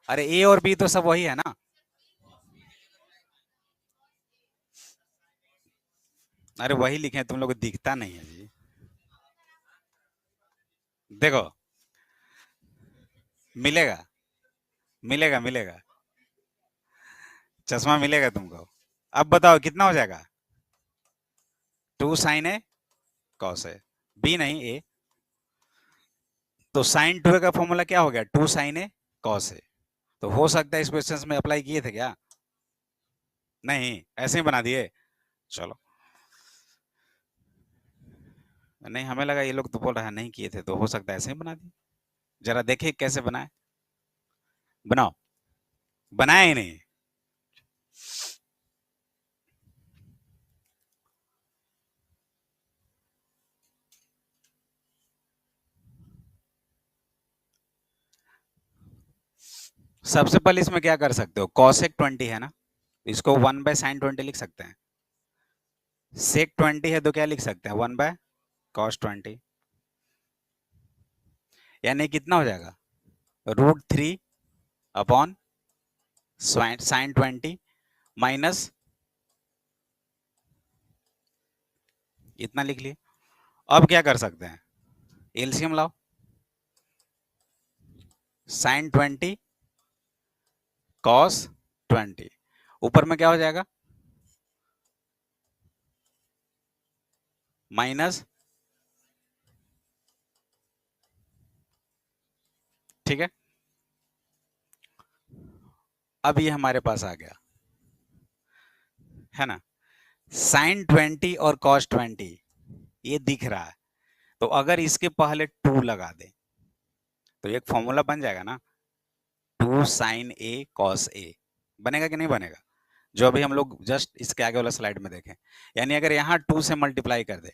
Speaker 1: अरे a और b तो सब वही है ना। अरे वही लिखे हैं, तुम लोग को दिखता नहीं है जी। देखो मिलेगा, मिलेगा मिलेगा, चश्मा मिलेगा तुमको। अब बताओ कितना हो जाएगा? 2 sign A cos A, B नहीं ए। तो साइन 2 का फॉर्मूला क्या हो गया? 2 साइन ए कॉस ए। तो हो सकता है इस क्वेश्चन में अप्लाई किए थे क्या? नहीं ऐसे ही बना दिए। चलो, नहीं हमें लगा ये लोग तो बोल रहा है नहीं किए थे, तो हो सकता है ऐसे ही बना दिए। जरा देखिए कैसे बनाए, बनाओ। बनाया ही नहीं। सबसे पहले इसमें क्या कर सकते हो, कॉसेक 20 है ना, इसको 1/sin 20 लिख सकते हैं। सेक 20 है तो क्या लिख सकते हैं? 1/cos 20, यानी कितना हो जाएगा? √3/sin 20 माइनस इतना लिख लिए। अब क्या कर सकते हैं? एलसीएम लाओ। sin 20 cos 20, ऊपर में क्या हो जाएगा? माइनस, ठीक है। अब ये हमारे पास आ गया है ना, sin 20 और cos 20 ये दिख रहा है। तो अगर इसके पहले 2 लगा दे तो एक फॉर्मूला बन जाएगा ना, 2 sin a cos a। बनेगा कि नहीं बनेगा? जो अभी हम लोग जस्ट इसके आगे वाला स्लाइड में देखें। यानी अगर यहाँ 2 से मल्टीप्लाई कर दे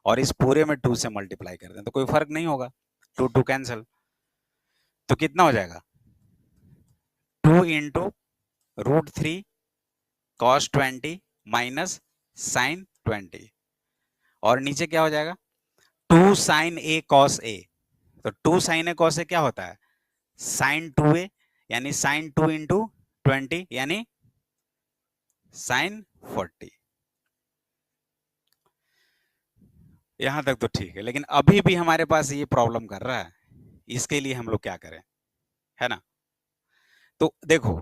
Speaker 1: और इस पूरे में 2 से मल्टीप्लाई कर दें तो कोई फर्क नहीं होगा, 2 2 कैंसिल। तो कितना हो जाएगा? 2 इंटू √3 cos 20 माइनस sin 20। और नीचे क्या हो जाएगा 2 साइन ए कॉस ए। तो 2 साइन ए कॉस ए क्या होता है साइन 2a यानी साइन 2 इंटू 20 यानी साइन 40। यहां तक तो ठीक है, लेकिन अभी भी हमारे पास ये प्रॉब्लम कर रहा है, इसके लिए हम लोग क्या करें, है ना। तो देखो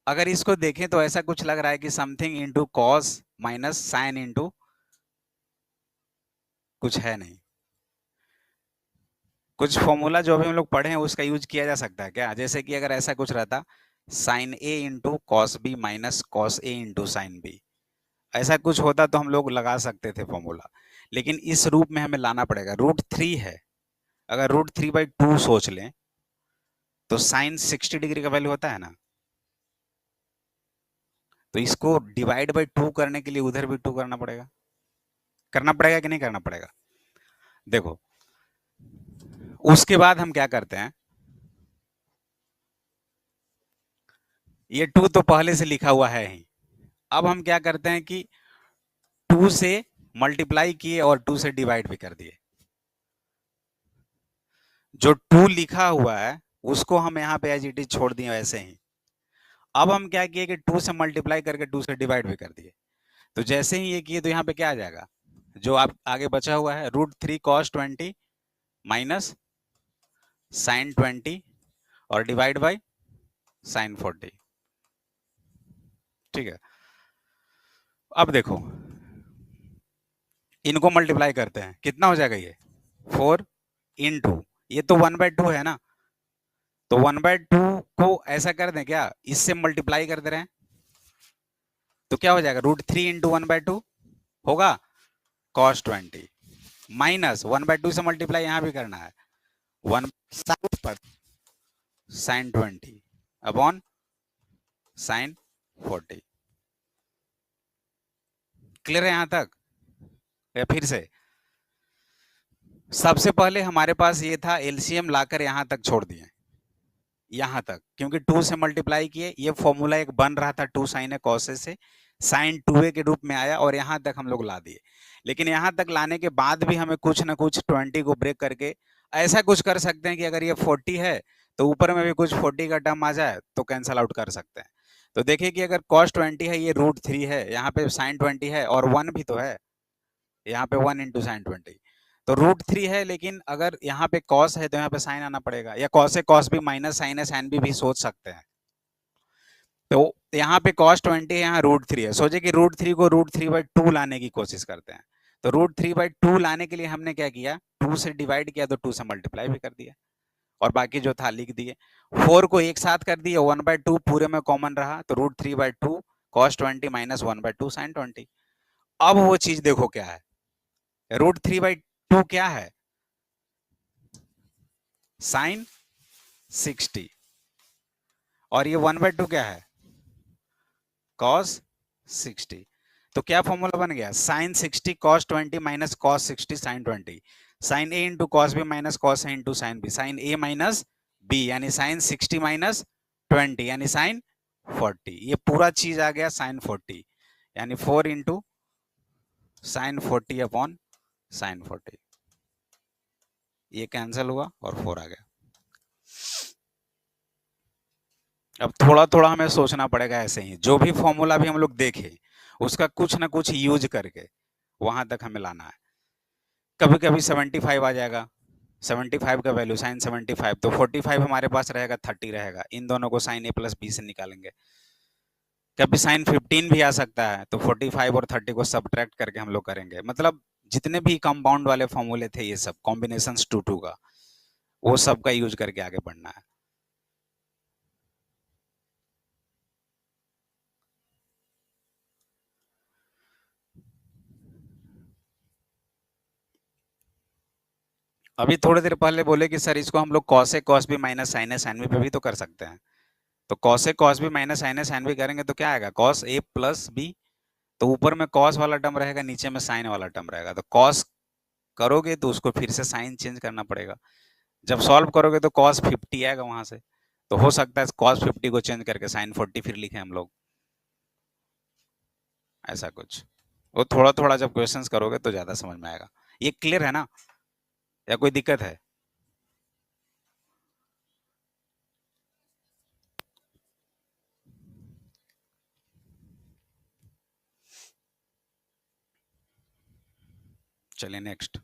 Speaker 1: अगर इसको देखें तो ऐसा कुछ लग रहा है कि something into cos minus sine into कुछ है नहीं। कुछ फॉर्मूला जो अभी हम लोग पढ़े हैं उसका यूज किया जा सकता है क्या, जैसे कि अगर ऐसा कुछ रहता sine A into cos B minus cos A into sine B, ऐसा कुछ होता तो हम लोग लगा सकते थे फॉर्मूला। लेकिन इस रूप में हमें लाना पड़ेगा, √3 है, अगर √3/2 सोच लें तो साइन 60 डिग्री का वैल्यू होता है ना, तो इसको डिवाइड बाई 2 करने के लिए उधर भी 2 करना पड़ेगा कि नहीं करना पड़ेगा। देखो उसके बाद हम क्या करते हैं, ये 2 तो पहले से लिखा हुआ है ही, अब हम क्या करते हैं कि 2 से मल्टीप्लाई किए और 2 से डिवाइड भी कर दिए। जो 2 लिखा हुआ है उसको हम यहाँ पे एज इट इज छोड़ दिए वैसे ही। अब हम क्या किए कि 2 से मल्टीप्लाई करके 2 से डिवाइड भी कर दिए। तो जैसे ही ये किए तो यहाँ पे क्या आ जाएगा, जो आप आगे बचा हुआ है √3 cos 20 माइनस साइन 20 और डिवाइड बाई साइन 40। ठीक है, अब देखो इनको मल्टीप्लाई करते हैं, कितना हो जाएगा ये 4 इंटू, ये तो 1/2 है ना, तो 1/2 को ऐसा कर दें क्या, इससे मल्टीप्लाई कर दे रहे हैं, तो क्या हो जाएगा √3 इंटू 1/2 होगा cos 20 माइनस 1/2 से मल्टीप्लाई यहां भी करना है 1 साइन 20 अपॉन साइन 40। क्लियर है यहां तक, या फिर से सबसे पहले हमारे पास ये था एलसीएम लाकर यहां तक छोड़ दिए, यहां तक, क्योंकि 2 से मल्टीप्लाई किए, ये फॉर्मूला एक बन रहा था 2 साइन ए कॉस ए से साइन 2a के रूप में आया और यहां तक हम लोग ला दिए। लेकिन यहां तक लाने के बाद भी हमें कुछ ना कुछ 20 को ब्रेक करके ऐसा कुछ कर सकते हैं कि अगर ये 40 है तो ऊपर में भी कुछ 40 का टर्म आ जाए तो कैंसल आउट कर सकते हैं। तो देखिए कि अगर cos 20 है, ये √3 है, यहाँ पे साइन 20 है और 1 भी तो है, यहाँ पे 1 इंटू साइन 20, तो √3 है, लेकिन अगर यहाँ पे cos है तो यहाँ पे साइन आना पड़ेगा, या cos है cos भी माइनस साइन है साइन भी सोच सकते हैं। तो यहाँ पे cos 20 है, यहाँ √3 है, सोचे कि √3 को √3/2 लाने की कोशिश करते हैं। तो √3/2 लाने के लिए हमने क्या किया, 2 से डिवाइड किया तो 2 से मल्टीप्लाई भी कर दिया और बाकी जो था लिख दिए। 4 को एक साथ कर दिए, 1/2 पूरे में कॉमन रहा, तो √3/2 cos 20 माइनस 1/2 साइन 20। अब वो चीज देखो क्या है, √3/2 क्या है साइन 60 और ये 1/2 क्या है cos 60। तो क्या फॉर्मूला बन गया, sine 60 cos 20 minus cos 60 sine 20, sine A into cos B minus cos A into sine B, sine A minus B यानी साइन 60 माइनस 20 यानी साइन 40, ये पूरा चीज आ गया साइन 40 यानी 4 इंटू साइन 40 अपॉन साइन 40, ये कैंसिल हुआ और 4 आ गया। अब थोड़ा थोड़ा हमें सोचना पड़ेगा, ऐसे ही जो भी फॉर्मूला भी हम लोग देखें उसका कुछ ना कुछ यूज करके वहां तक हमें लाना है। कभी कभी 75 आ जाएगा, 75 का वैल्यू साइन 75, तो 45 हमारे पास रहेगा, 30 रहेगा, इन दोनों को साइन ए प्लस बी से निकालेंगे। कभी साइन 15 भी आ सकता है, तो 45 और 30 को सब्ट्रैक्ट करके हम लोग करेंगे। मतलब जितने भी कंपाउंड वाले फॉर्मूले थे ये सब कॉम्बिनेशन 2 का, वो सब का यूज करके आगे बढ़ना है। अभी थोड़ी देर पहले बोले कि सर इसको हम लोग cos A cos B minus sign A sine B पे भी तो कर सकते हैं। तो cos A cos B minus sign A sine B करेंगे तो क्या आएगा कॉस ए प्लस बी, तो ऊपर में कॉस वाला टर्म रहेगा, नीचे में साइन वाला टर्म रहेगा, तो कॉस करोगे तो उसको फिर से साइन चेंज करना पड़ेगा, जब सॉल्व करोगे तो कॉस 50 आएगा वहां से, तो हो सकता है कॉस 50 को चेंज करके साइन 40 फिर लिखे हम लोग, ऐसा कुछ। वो थोड़ा थोड़ा जब क्वेश्चंस करोगे तो ज्यादा समझ में आएगा। ये क्लियर है ना, या कोई दिक्कत है? चलिए नेक्स्ट।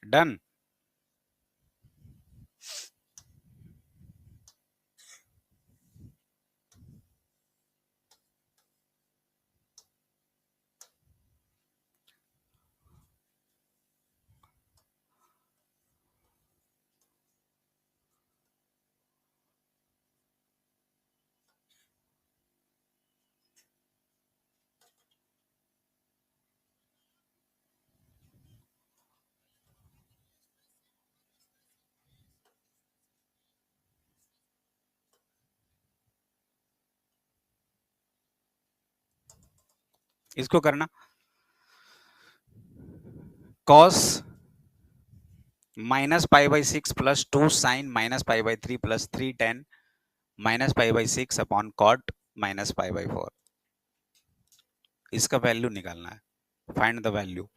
Speaker 1: डन। इसको करना cos minus pi by six plus two sine minus pi by three plus three tan minus pi by six upon cot minus pi by four. इसका वैल्यू निकालना है, फाइंड द वैल्यू।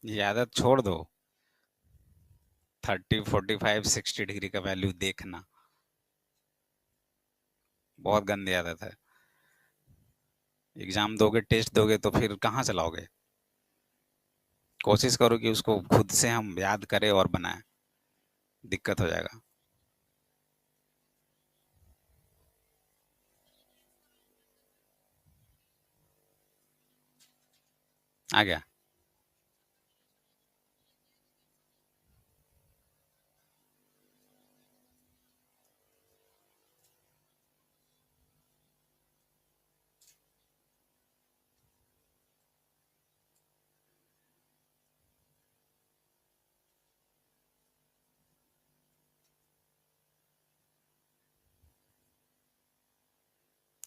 Speaker 1: ये आदत छोड़ दो, 30, 45, 60 डिग्री का वैल्यू देखना बहुत गंदी आदत है। एग्जाम दोगे, टेस्ट दोगे तो फिर कहाँ चलाओगे? कोशिश करो कि उसको खुद से हम याद करें और बनाएं, दिक्कत हो जाएगा। आ गया?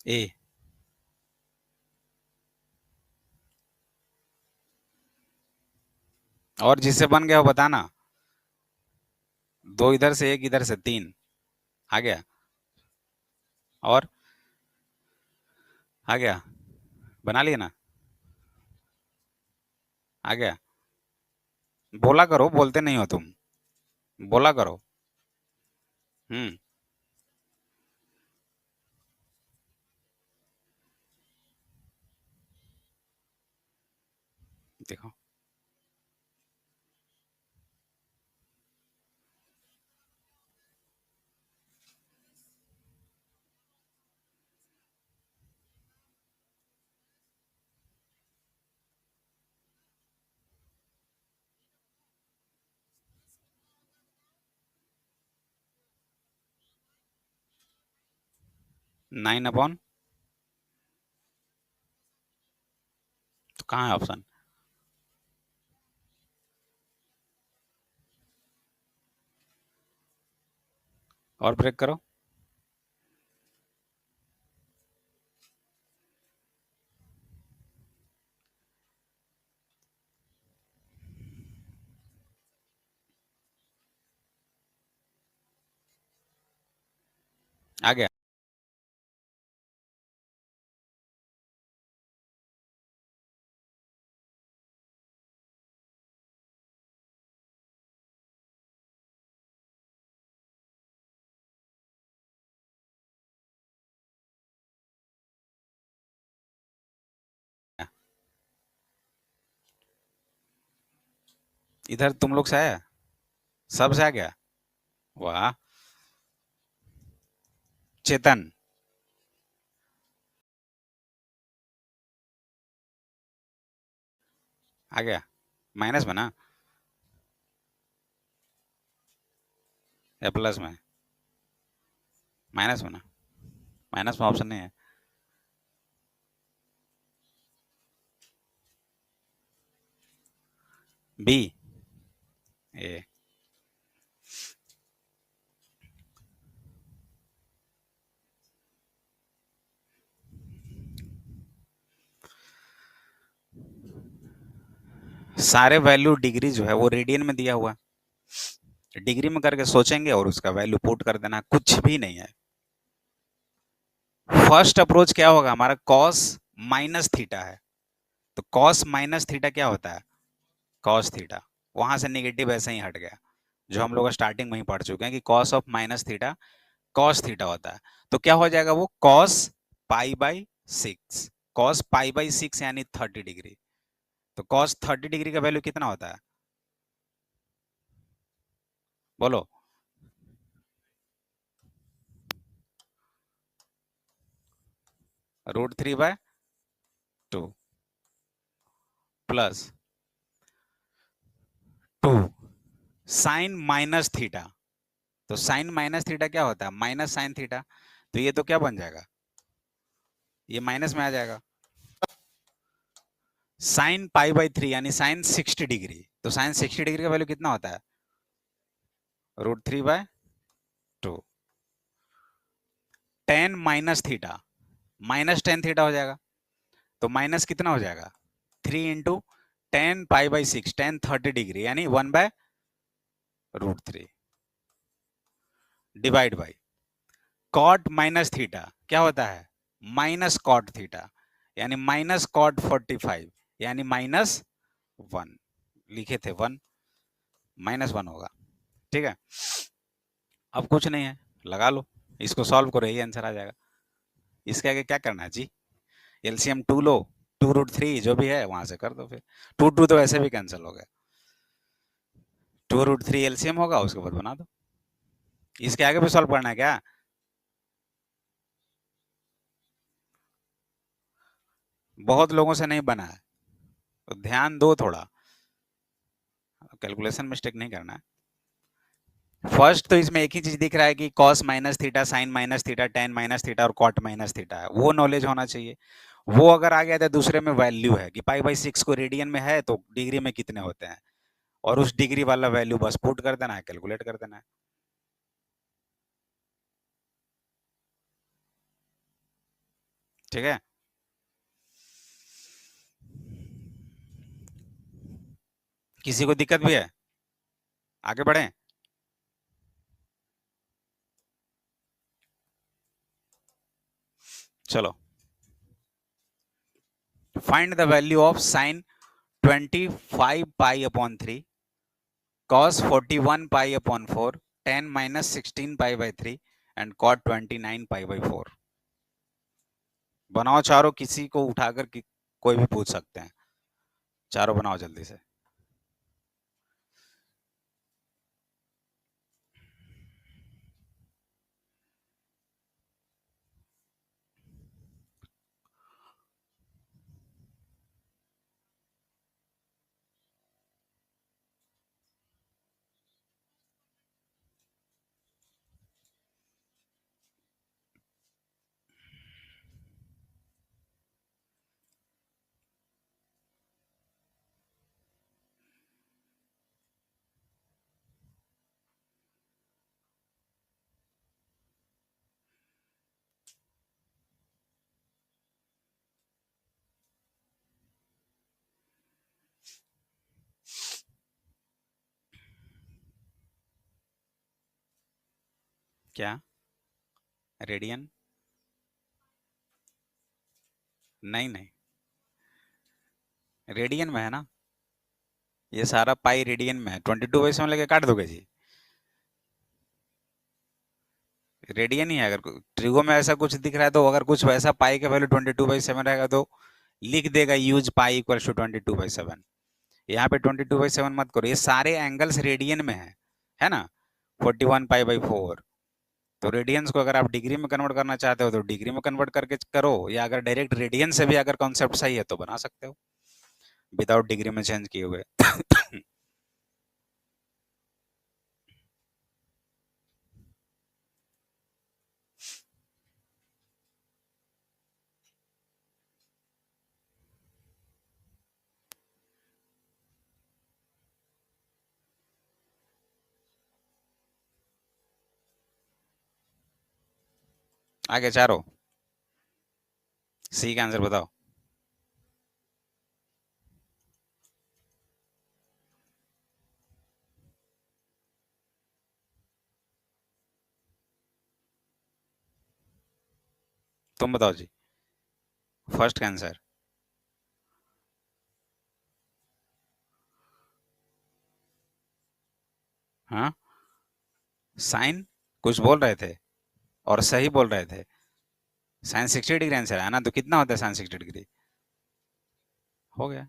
Speaker 1: ए, और जिससे बन गया वो बताना। दो इधर से, एक इधर से, तीन। आ गया? और आ गया? बना लिया ना? आ गया? बोला करो, बोलते नहीं हो तुम, बोला करो। हम्म। देखो, 9 अपॉन, तो कहाँ है ऑप्शन? और ब्रेक करो। आ गया? इधर तुम लोग से आया? सब से आ गया? वाह। चेतन, आ गया? माइनस में ना या प्लस में? माइनस में ना? माइनस में ऑप्शन नहीं है। बी, ए। सारे वैल्यू डिग्री जो है वो रेडियन में दिया हुआ है, डिग्री में करके सोचेंगे और उसका वैल्यू पुट कर देना, कुछ भी नहीं है। फर्स्ट अप्रोच क्या होगा हमारा? कॉस माइनस थीटा है, तो कॉस माइनस थीटा क्या होता है? Cos theta. वहां से नेगेटिव ऐसे ही हट गया, जो हम लोग स्टार्टिंग में ही पढ़ चुके हैं कि cos of minus theta cos theta होता है। तो क्या हो जाएगा वो? कॉस पाई/6। कॉस पाई/6 यानी 30 डिग्री। तो कॉस 30 डिग्री का वैल्यू कितना होता है? बोलो। √3/2 प्लस 2 साइन माइनस थीटा। तो साइन माइनस थीटा क्या होता है? Minus sine theta. तो ये तो क्या बन जाएगा? ये माइनस में आ जाएगा। साइन पाई/3 यानी साइन 60 डिग्री। तो साइन 60 डिग्री का वैल्यू कितना होता है? √3/2। Ten minus theta, minus tan theta हो जाएगा। तो माइनस कितना हो जाएगा? 3 × 10 पाई/6, 10 30 डिग्री यानी 1/√3 divide by cot minus theta क्या होता है? माइनस कॉट थीटा यानी माइनस कॉट 45 यानी -1। लिखे थे 1, -1 होगा। ठीक है, अब कुछ नहीं है, लगा लो, इसको सॉल्व करो, यही आंसर आ जाएगा। इसके आगे क्या करना है जी? एलसीएम 2 लो, 2√3 जो भी है वहां से कर दो फिर। 2 तो वैसे भी कैंसिल हो गया, 2√3 एलसीएम होगा, उसके बाद बना दो। इसके आगे भी सॉल्व करना है क्या? बहुत लोगों से नहीं बना है, तो ध्यान दो थोड़ा, कैलकुलेशन मिस्टेक नहीं करना है। फर्स्ट तो इसमें एक ही चीज दिख रहा है कि cos minus theta, sine minus theta, tan minus theta और कॉट माइनस थीटा है, वो नॉलेज होना चाहिए। वो अगर आ गया तो दूसरे में वैल्यू है कि पाई/6 को रेडियन में है तो डिग्री में कितने होते हैं, और उस डिग्री वाला वैल्यू बस पुट कर देना है, कैलकुलेट कर देना है। ठीक है, किसी को दिक्कत भी है? आगे बढ़े? चलो, find the value of sine 25 pi upon 3, cos 41 pi upon 4, tan minus 16 pi by 3 and cot 29 pi by 4। बनाओ चारों, किसी को उठाकर कोई भी पूछ सकते हैं। चारों बनाओ जल्दी से। क्या रेडियन? नहीं नहीं, रेडियन में है ना, ये सारा पाई रेडियन में है। 22/7 लेके काट दोगे जी, रेडियन ही है। अगर ट्रिगो में ऐसा कुछ दिख रहा है तो अगर कुछ वैसा पाई का वैल्यू 22/7 रहेगा तो लिख देगा यूज पाई इक्वल टू 22/7। यहाँ पे 22/7 मत करो, ये सारे एंगल्स रेडियन में है ना। 41 पाई बाई 4, तो रेडियंस को अगर आप डिग्री में कन्वर्ट करना चाहते हो तो डिग्री में कन्वर्ट करके करो, या अगर डायरेक्ट रेडियन से भी अगर कॉन्सेप्ट सही है तो बना सकते हो विदाउट डिग्री में चेंज किए हुए। आगे चारों, सी का आंसर बताओ। तुम बताओ जी, फर्स्ट का आंसर। हाँ, साइन कुछ बोल रहे थे और सही बोल रहे थे। साइन 60 डिग्री आंसर है ना, तो कितना होता है साइन 60 डिग्री? हो गया।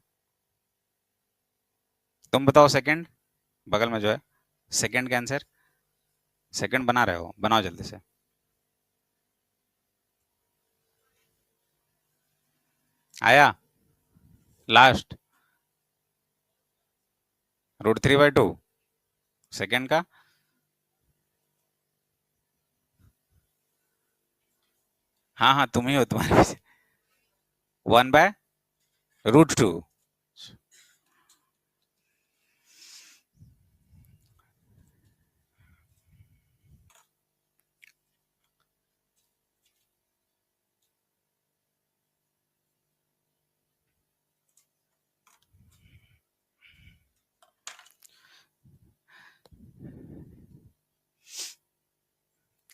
Speaker 1: तुम बताओ सेकंड, बगल में जो है सेकंड का आंसर। सेकंड बना रहे हो, बनाओ जल्दी से। आया लास्ट, √3/2 सेकंड का। हाँ हाँ, तुम ही हो, तुम्हारे पीछे। 1/√2।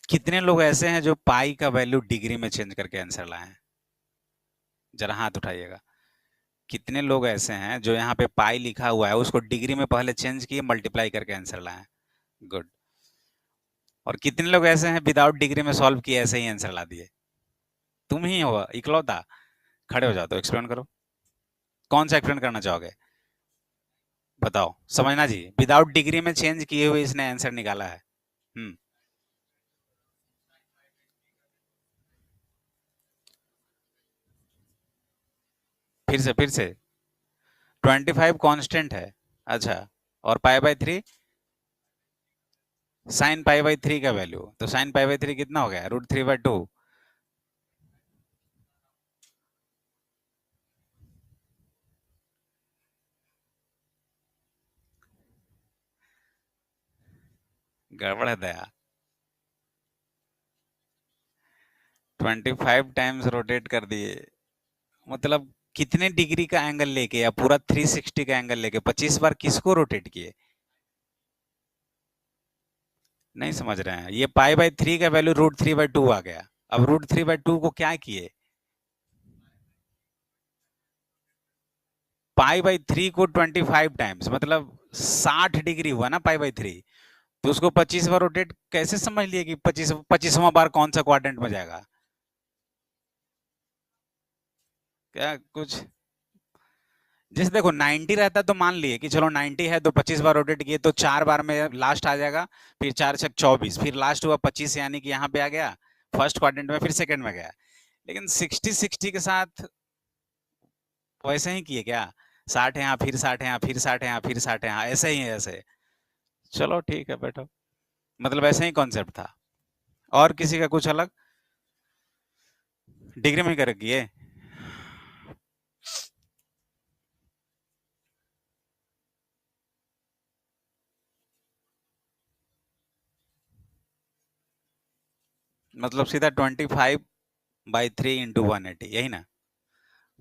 Speaker 1: कितने लोग ऐसे हैं जो पाई का वैल्यू डिग्री में चेंज करके आंसर लाए हैं? जरा हाथ उठाइएगा। कितने लोग ऐसे हैं जो यहाँ पे पाई लिखा हुआ है उसको डिग्री में पहले चेंज किए, मल्टीप्लाई करके आंसर लाए हैं? गुड। और कितने लोग ऐसे हैं विदाउट डिग्री में सॉल्व किए ऐसे ही आंसर ला दिए? तुम ही हो इकलौता। खड़े हो जाओ तो एक्सप्लेन करो, कौन सा एक्सप्लेन करना चाहोगे? बताओ, समझना जी, विदाउट डिग्री में चेंज किए हुए इसने आंसर निकाला है। हम्म, फिर से 25 कांस्टेंट है। अच्छा, और पाई/3, साइन पाई/3 का वैल्यू, तो साइन पाई/3 कितना हो गया? √3/2। गड़बड़ है दया। 25 टाइम्स रोटेट कर दिए, मतलब कितने डिग्री का एंगल लेके, या पूरा 360 का एंगल लेके 25 बार किसको रोटेट किए? नहीं समझ रहे हैं, ये पाई/3 का वैल्यू √3/2 आ गया। अब √3/2 को क्या किए? π/3 को 25 टाइम्स मतलब 60 डिग्री हुआ ना π/3, तो उसको 25 बार रोटेट कैसे समझ लिए कि 25वां बार कौन सा क्वाड्रेंट में जाएगा? क्या कुछ जैसे देखो 90 रहता तो मान लिए कि चलो 90 है तो 25 बार रोटेट किए तो 4 बार में लास्ट आ जाएगा, फिर 4 छक 24, फिर लास्ट हुआ 25 यानी कि यहाँ पे आ गया फर्स्ट क्वाड्रेंट में, फिर सेकंड में गया। लेकिन 60 के साथ वैसे ही किए क्या? 60 यहाँ, फिर 60 यहाँ, फिर 60 यहाँ, फिर 60 यहाँ, ऐसे ही है ऐसे। चलो ठीक है बैठो, मतलब ऐसे ही कॉन्सेप्ट था। और किसी का कुछ अलग डिग्री में कर किए? मतलब सीधा 25/3 इंटू 180, यही ना?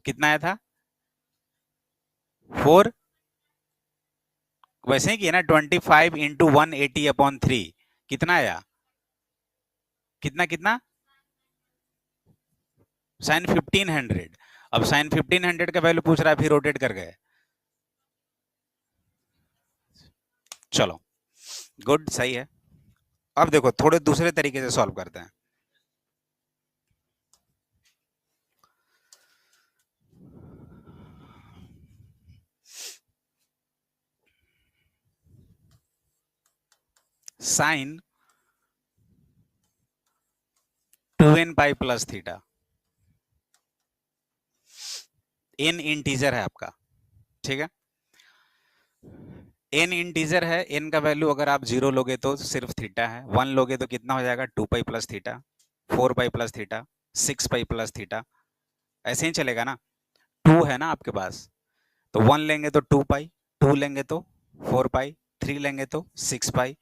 Speaker 1: कितना आया था? 4, वैसे ही किया ना, 25 इंटू 180/3, कितना आया? कितना कितना? साइन 1500। अब साइन 1500 का वैल्यू पूछ रहा है, फिर रोटेट कर गए। चलो गुड, सही है। अब देखो थोड़े दूसरे तरीके से सॉल्व करते हैं। Sine 2n pi plus theta, n integer है आपका, ठीक है? n इंटीजर है, n का वैल्यू अगर आप 0 लोगे तो सिर्फ थीटा है, 1 लोगे तो कितना हो जाएगा? 2 पाई प्लस थीटा, 4 पाई प्लस थीटा, 6 पाई प्लस थीटा, ऐसे ही चलेगा ना? 2 है ना आपके पास, तो 1 लेंगे तो 2 पाई, 2 लेंगे तो 4 पाई, 3 लेंगे तो 6 पाई,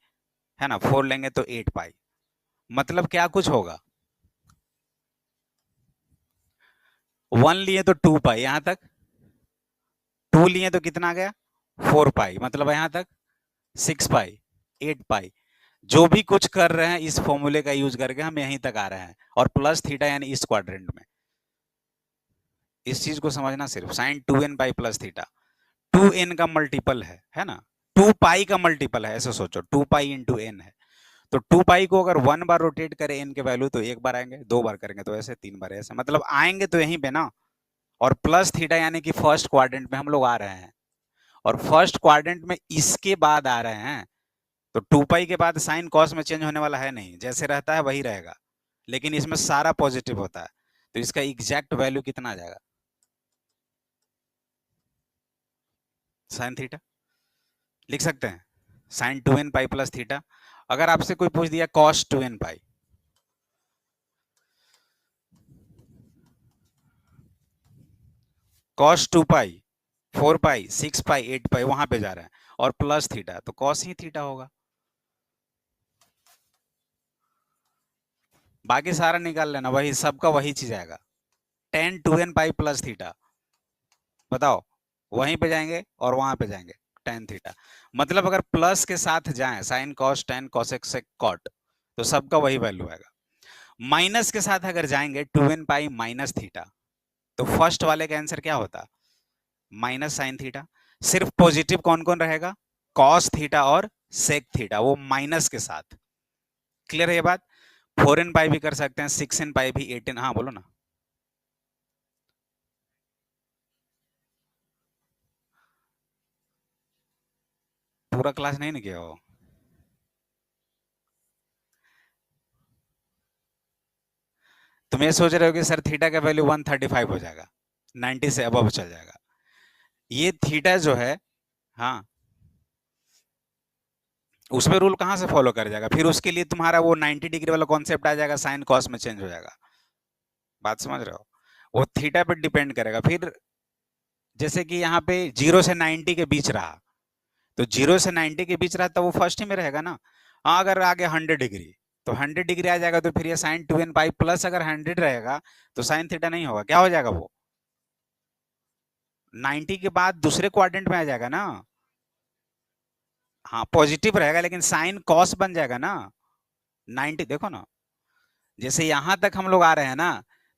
Speaker 1: है ना? 4 लेंगे तो 8 पाई। मतलब क्या कुछ होगा? 1 लिए तो 2 पाई यहां तक, 2 लिए तो कितना आ गया? 4 पाई, मतलब यहां तक 6 पाई, 8 पाई। जो भी कुछ कर रहे हैं इस फॉर्मूले का यूज करके हम यहीं तक आ रहे हैं, और प्लस थीटा यानी इस क्वाड्रेंट में। इस चीज को समझना, सिर्फ sign 2n pi plus theta 2n का मल्टीपल है ना? 2 पाई का मल्टीपल है, ऐसे सोचो, 2 पाई इंटू एन है। तो 2 पाई को अगर 1 बार रोटेट करें एन के वैल्यू तो 1 बार आएंगे, 2 बार करेंगे तो ऐसे, 3 बार ऐसे, मतलब आएंगे तो यहीं पे ना। और प्लस थीटा यानी कि फर्स्ट क्वाड्रेंट में हम लोग आ रहे हैं, और फर्स्ट क्वाड्रेंट में इसके बाद आ रहे हैं, तो 2 पाई के बाद साइन कॉस में चेंज होने वाला है नहीं, जैसे रहता है वही रहेगा, लेकिन इसमें सारा पॉजिटिव होता है, तो इसका एग्जैक्ट वैल्यू कितना आ जाएगा? साइन थीटा लिख सकते हैं, sine 2n pi plus theta. अगर आपसे कोई पूछ दिया कॉस 2n पाई, कॉस 2 पाई, 4 पाई, 6 पाई, 8 पाई, वहां पे जा रहे हैं, और प्लस थीटा, तो कॉस ही थीटा होगा। बाकी सारा निकाल लेना, वही सबका वही चीज आएगा, ten 2n pi plus theta. बताओ, वहीं पे जाएंगे और वहां पे जाएंगे, टेन थीटा। मतलब अगर प्लस के साथ जाएं, sine cos tan cosec sec cot, तो सबका वही वैल्यू आएगा। माइनस के साथ अगर जाएंगे 2n पाई माइनस थीटा, तो फर्स्ट वाले का आंसर क्या होता? Minus sine theta. सिर्फ पॉजिटिव कौन कौन रहेगा? कॉस थीटा और सेक थीटा, वो माइनस के साथ। क्लियर है ये बात? 4n पाई भी कर सकते हैं, 6n पाई भी, 8n, हाँ बोलो ना। पूरा क्लास नहीं ना किया हो? तुम ये सोच रहे हो कि सर थीटा का वैल्यू 135 हो जाएगा, 90 से अबव चल जाएगा। ये थीटा जो है, हाँ, उसमें रूल कहाँ से फॉलो कर जाएगा? फिर उसके लिए तुम्हारा वो 90 डिग्री वाला कॉन्सेप्ट आ जाएगा, साइन कॉस में चेंज हो जाएगा। बात समझ रहे हो? वो थीटा पे डिपेंड करेगा। फिर जैसे कि यहाँ पे 0 से 90 के बीच रहा, तो 0 से 90 के बीच रहा तो वो फर्स्ट ही में रहेगा ना। हाँ, अगर आगे 100 डिग्री, तो 100 डिग्री आ जाएगा, तो फिर ये साइन 2n पाई प्लस अगर 100 रहेगा तो साइन थीटा नहीं होगा, क्या हो जाएगा वो? 90 के बाद दूसरे क्वाड्रेंट में आ जाएगा ना। हाँ पॉजिटिव रहेगा, लेकिन साइन कॉस बन जाएगा ना। 90 देखो ना, जैसे यहां तक हम लोग आ रहे हैं ना,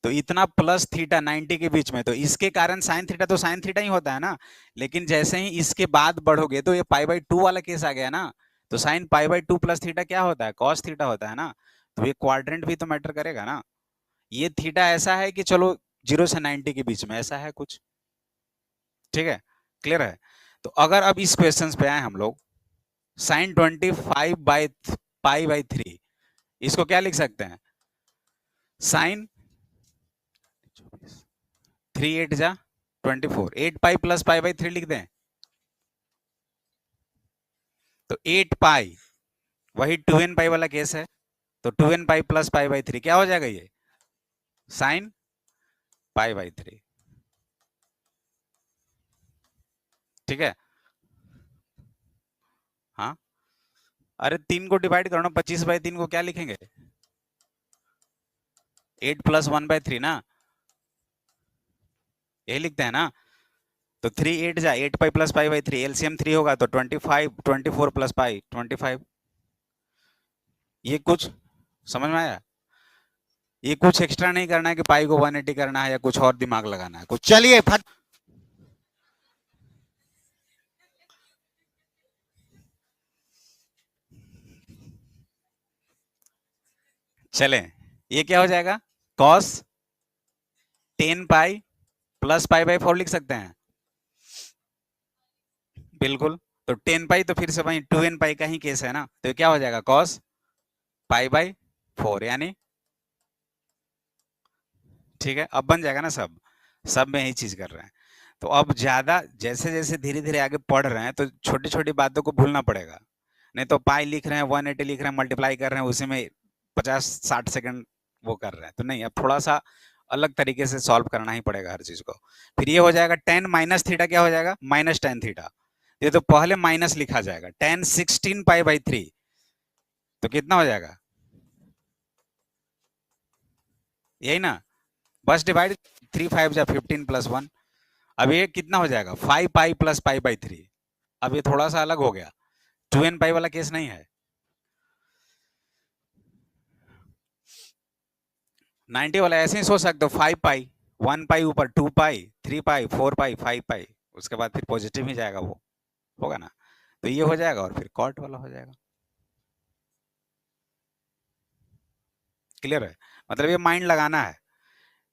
Speaker 1: तो इतना प्लस थीटा 90 के बीच में, तो इसके कारण साइन थीटा तो साइन थीटा ही होता है ना। लेकिन जैसे ही इसके बाद बढ़ोगे तो ये पाई बाई 2 वाला केस आ गया ना। तो sine pi by 2 plus theta क्या होता है, कॉस थीटा होता है ना। तो ये क्वाड्रेंट भी तो मैटर करेगा ना। ये थीटा ऐसा है कि चलो 0 से 90 के बीच में ऐसा है कुछ, ठीक है, क्लियर है। तो अगर अब इस क्वेश्चन पे आए हम लोग, साइन 25 बाई पाई बाई 3, इसको क्या लिख सकते हैं, साइन 3 8 जा 24, 8 पाई प्लस पाई बाई 3 लिख दें। तो 8 पाई वही 2n पाई वाला केस है, तो 2n pi plus pi by 3 क्या हो जाएगा, ये साइन पाई बाई 3, ठीक है। हाँ, अरे 3 को डिवाइड करो ना, 25 बाई 3 को क्या लिखेंगे, 8 प्लस 1 बाई 3 ना, यही लिखते हैं ना। तो 3 8 जा 8 pi plus pi by 3, LCM 3 होगा तो 25, 24 प्लस पाई 25। ये कुछ समझ में आया। ये कुछ एक्स्ट्रा नहीं करना है कि पाई को 180 करना है या कुछ और दिमाग लगाना है कुछ।
Speaker 2: चलिए फट
Speaker 1: चले, ये क्या हो जाएगा, cos 10 pi plus pi by 4 लिख सकते हैं, बिल्कुल। तो 10 पाई तो फिर से वही 2n पाई का ही केस है ना, तो क्या हो जाएगा कॉस पाई बाई 4, यानी ठीक है, अब बन जाएगा ना सब, सब में यही चीज कर रहे हैं। तो अब ज्यादा जैसे जैसे धीरे धीरे आगे पढ़ रहे हैं तो छोटी छोटी बातों को भूलना पड़ेगा। नहीं तो पाई लिख रहे हैं 180 लिख रहे हैं मल्टीप्लाई कर रहे हैं उसी में 50 60 सेकंड वो कर रहे हैं, तो नहीं, अब थोड़ा सा अलग तरीके से सॉल्व करना ही पड़ेगा हर चीज को। फिर ये हो जाएगा टेन माइनस थीटा, क्या हो जाएगा माइनस टेन थीटा। ये तो पहले माइनस लिखा जाएगा, टेन 16 पाई बाई 3, तो कितना हो जाएगा, यही ना, बस डिवाइड 3 5 जा 15 प्लस 1। अब ये कितना हो जाएगा 5 पाई प्लस पाई बाई 3। अब ये थोड़ा सा अलग हो गया, 2n पाई वाला केस नहीं है। 90 वाला ऐसे ही सोच सकते हो, 5 पाई 1 पाई ऊपर 2 पाई 3 पाई 4 पाई 5 पाई, उसके बाद फिर पॉजिटिव ही जाएगा वो, होगा ना। तो ये हो जाएगा और फिर कॉट वाला हो जाएगा, क्लियर है। मतलब ये माइंड लगाना है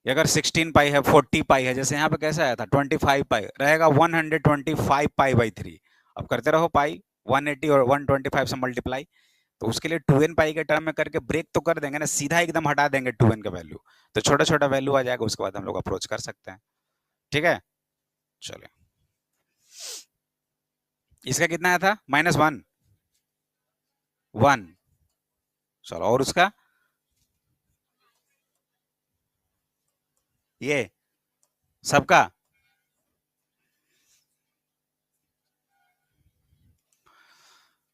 Speaker 1: कि अगर 16 पाई है 40 पाई है, जैसे यहाँ पे कैसे आया था 25 पाई रहेगा 125 पाई बाई 3। अब करते रहो पाई 180 और 125 से मल्टीप्लाई, तो उसके लिए 2n पाई के टर्म में करके ब्रेक तो कर देंगे ना, सीधा एकदम हटा देंगे 2n का वैल्यू, तो छोटा छोटा वैल्यू आ जाएगा, उसके बाद हम लोग अप्रोच कर सकते हैं, ठीक है। चलिए, इसका कितना आया था -1 1, चलो, और उसका ये सबका,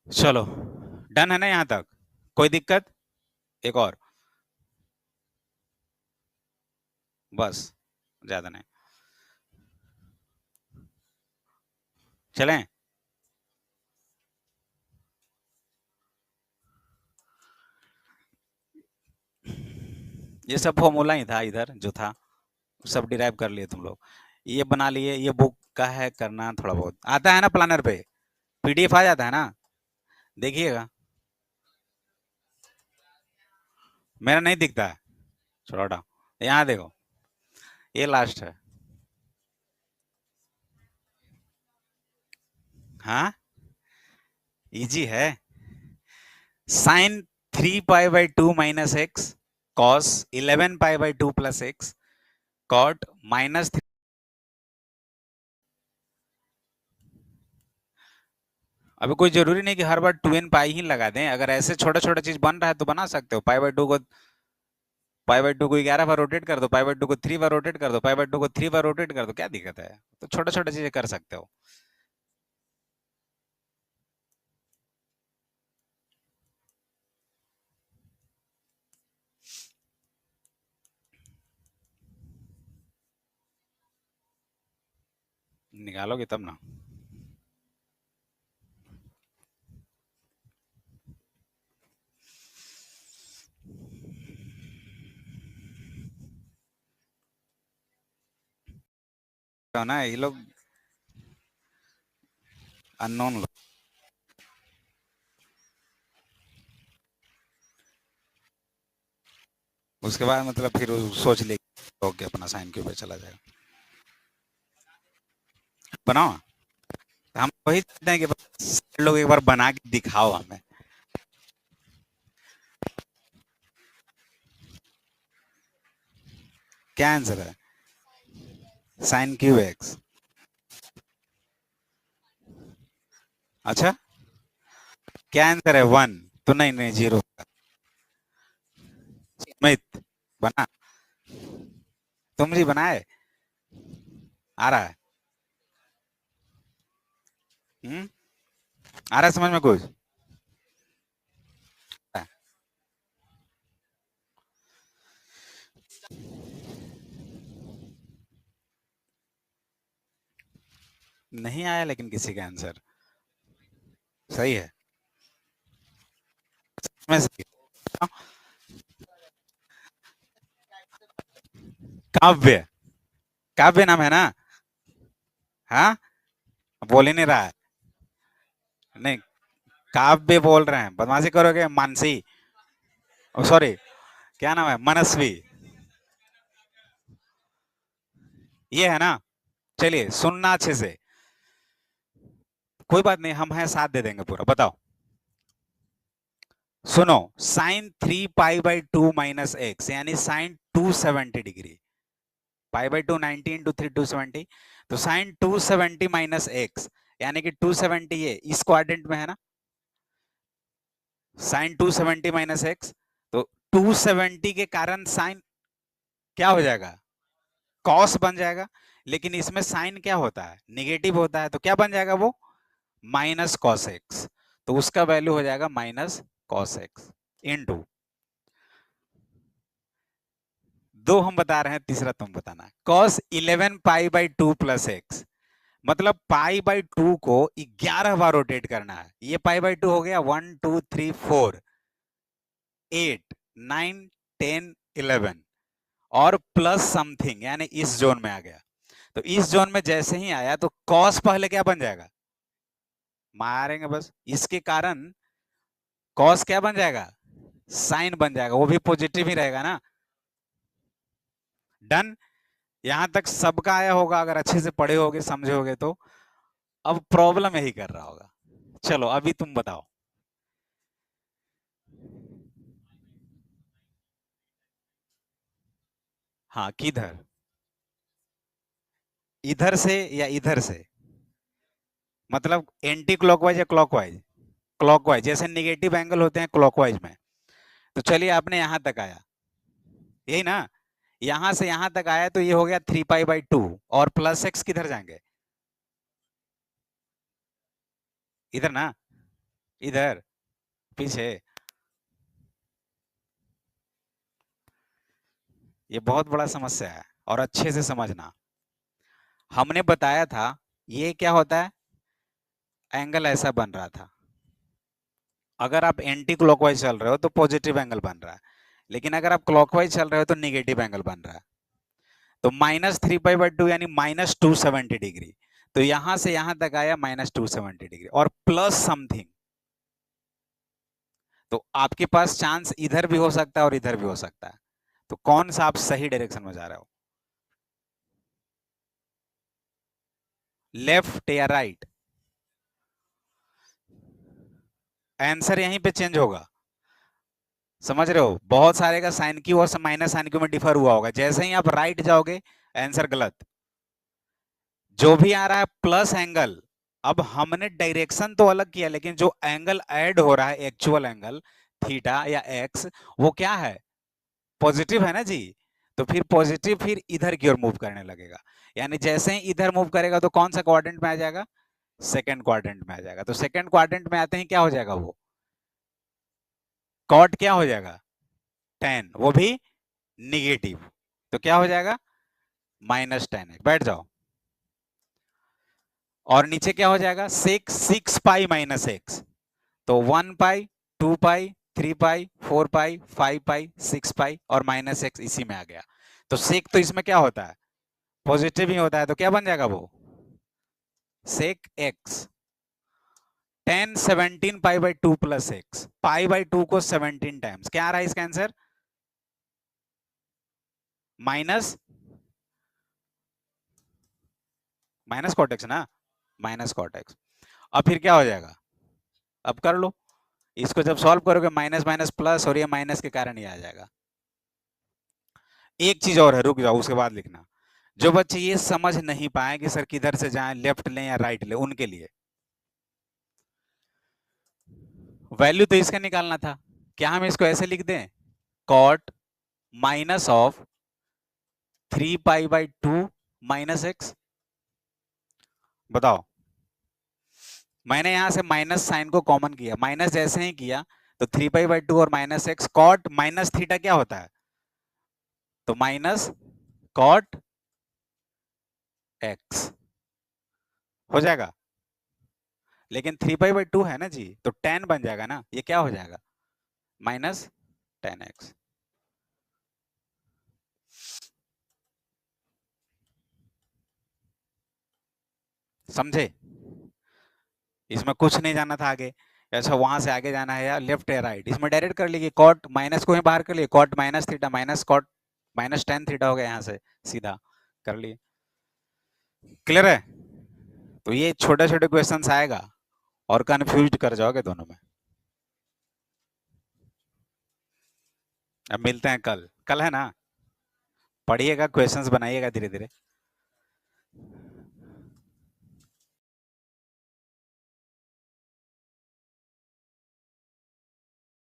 Speaker 1: चलो डन है ना यहां तक, कोई दिक्कत, एक और, बस, ज्यादा नहीं, चलें। ये सब फॉर्मूला ही था इधर जो था, सब डिराइव कर लिए तुम लोग, ये बना लिए, ये बुक का है करना, थोड़ा बहुत आता है ना प्लानर पे, पीडीएफ आ जाता है ना, देखिएगा, मेरा नहीं दिखता है, छोड़ो हटाओ, यहाँ देखो, ये लास्ट है, हाँ इजी है, sine 3 pi by 2 minus x, cos 11 pi by 2 plus x, cot -3। अभी कोई जरूरी नहीं कि हर बार 2n पाई ही लगा दें, अगर ऐसे छोटा छोटा चीज बन रहा है तो बना सकते हो, पाई बाई टू को 11 बार रोटेट कर दो, पाई बाई टू को 3 बार रोटेट कर दो, पाई बाई टू को 3 बार रोटेट कर दो, क्या दिक्कत है, तो छोटा छोटा चीजें कर सकते हो। निकालोगे तब ना। हो ना, ये लोग अननोन लोग। उसके बाद मतलब फिर वो सोच ले ओके अपना साइन क्यू पे चला जाएगा। बनाओ, हम वही चाहते हैं कि बस लोग एक बार बना के दिखाओ हमें। क्या आंसर है? Sine Q x. अच्छा, क्या आंसर है? 1 तो नहीं नहीं 0। स्मिथ बना, तुम जी बनाए, आ रहा है? हम्म, आ रहा है समझ में कुछ? नहीं आया लेकिन किसी का आंसर सही है। मैं सही है। काव्य, काव्य नाम है ना? हाँ, बोल ही नहीं रहा है। नहीं, काव्य बोल रहे हैं, बदमाशी करोगे। मानसी, सॉरी, क्या नाम है? मनस्वी, ये है ना? चलिए सुनना अच्छे से, कोई बात नहीं, हम हैं, साथ दे देंगे पूरा। बताओ, सुनो, साइन 3 पाई/2 - x यानी साइन 270 डिग्री। पाई/2 90 × 3 270, तो साइन 270 - x यानी कि 270 ये इस क्वाड्रेंट में है ना, साइन 270 - x, तो 270 के कारण साइन क्या हो जाएगा? कॉस बन जाएगा। लेकिन इसमें साइन क्या होता है? निगेटिव होता है, तो क्या बन जाएगा वो? Minus cos x. तो उसका वैल्यू हो जाएगा माइनस कॉस एक्स इनटू, दो हम बता रहे हैं, तीसरा तुम बताना। कॉस 11 पाई/2 + x, मतलब पाई/2 को 11 बार रोटेट करना है। ये पाई/2 हो गया 1 2 3 4 8 9 10 11, और प्लस समथिंग यानी इस जोन में आ गया। तो इस जोन में जैसे ही आया तो कॉस पहले क्या बन जाएगा? मारेंगे बस, इसके कारण कॉस क्या बन जाएगा? साइन बन जाएगा, वो भी पॉजिटिव ही रहेगा ना। डन, यहां तक सबका आया होगा, अगर अच्छे से पढ़े होगे समझे होगे तो। अब प्रॉब्लम यही कर रहा होगा। चलो अभी तुम बताओ। हाँ, किधर? इधर से या इधर से? मतलब एंटी क्लॉकवाइज या क्लॉकवाइज? क्लॉकवाइज, जैसे निगेटिव एंगल होते हैं क्लॉकवाइज में। तो चलिए, आपने यहां तक आया, यही ना? यहां से यहां तक आया तो ये हो गया 3 पाई/2, और प्लस एक्स किधर जाएंगे? इधर ना, इधर पीछे। ये बहुत बड़ा समस्या है, और अच्छे से समझना। हमने बताया था ये क्या होता है, एंगल ऐसा बन रहा था। अगर आप एंटी क्लॉकवाइज चल रहे हो तो पॉजिटिव एंगल बन रहा है, लेकिन अगर आप क्लॉकवाइज चल रहे हो तो निगेटिव एंगल बन रहा है। तो -3 पाई/2 यानी -270 डिग्री। तो यहां से यहां तक आया -270 डिग्री और प्लस समथिंग। तो आपके पास चांस इधर भी हो सकता है और इधर भी हो सकता है। तो कौन सा आप सही डायरेक्शन में जा रहे हो, लेफ्ट या राइट? आंसर यहीं पे चेंज होगा, समझ रहे हो? बहुत सारे का साइन क्यू और माइनस साइन क्यू में डिफर हुआ होगा। जैसे ही आप राइट जाओगे, आंसर गलत। जो भी आ रहा है प्लस एंगल, अब हमने डायरेक्शन तो अलग किया, लेकिन जो एंगल ऐड हो रहा है, एक्चुअल एंगल थीटा या एक्स, वो क्या है? पॉजिटिव है ना जी। तो फिर पॉजिटिव फिर इधर की ओर मूव करने लगेगा। यानी जैसे ही इधर मूव करेगा तो कौन सा क्वाड्रेंट में आ जाएगा? सेकंड क्वाड्रेंट में आ जाएगा। तो सेकंड क्वाड्रेंट में आते ही क्या हो जाएगा? वो कॉट क्या हो जाएगा? टेन, वो भी निगेटिव। तो क्या हो जाएगा? -10। बैठ जाओ। और नीचे क्या हो जाएगा? 6 पाई - x। तो 1 पाई, 2 पाई, 3 पाई, 4 पाई, 5 पाई, 6 पाई और -x इसी में आ गया। तो सेक तो इसमें क्या होता है? पॉजिटिव ही होता है तो क्या बन जाएगा वो, sec x. 10 17 pi by 2 plus x, pi by 2 को 17 टाइम्स, क्या आ रहा है इसका answer, minus minus cot x ना, माइनस कॉट एक्स। अब फिर क्या हो जाएगा, अब कर लो इसको, जब सॉल्व करोगे माइनस माइनस प्लस, और ये माइनस के कारण ही आ जाएगा। एक चीज और है, रुक जाओ उसके बाद लिखना। जो बच्चे ये समझ नहीं पाए कि सर किधर से जाएं, लेफ्ट लें या राइट लें, उनके लिए वैल्यू तो इसका निकालना था, क्या हम इसको ऐसे लिख दें, cot minus of 3 pi by 2 minus x. बताओ, मैंने यहां से माइनस साइन को कॉमन किया, माइनस जैसे ही किया तो 3 पाई बाई 2 और minus x, cot minus theta क्या होता है, तो माइनस कॉट एक्स हो जाएगा। लेकिन 3 पाई बाई 2 है ना जी, तो tan बन जाएगा ना, ये क्या हो जाएगा, माइनस tan एक्स। समझे, इसमें कुछ नहीं जाना था आगे। अच्छा वहां से आगे जाना है या लेफ्ट या राइट, इसमें डायरेक्ट कर लीजिए, कॉट माइनस को ही बाहर कर लिए, cot minus theta minus cot minus tan theta हो गया, यहाँ से सीधा कर लिए। क्लियर है, तो ये छोटे छोटे क्वेश्चंस आएगा और कंफ्यूज कर जाओगे दोनों में। अब मिलते हैं कल, कल है ना, पढ़िएगा क्वेश्चंस बनाइएगा धीरे धीरे।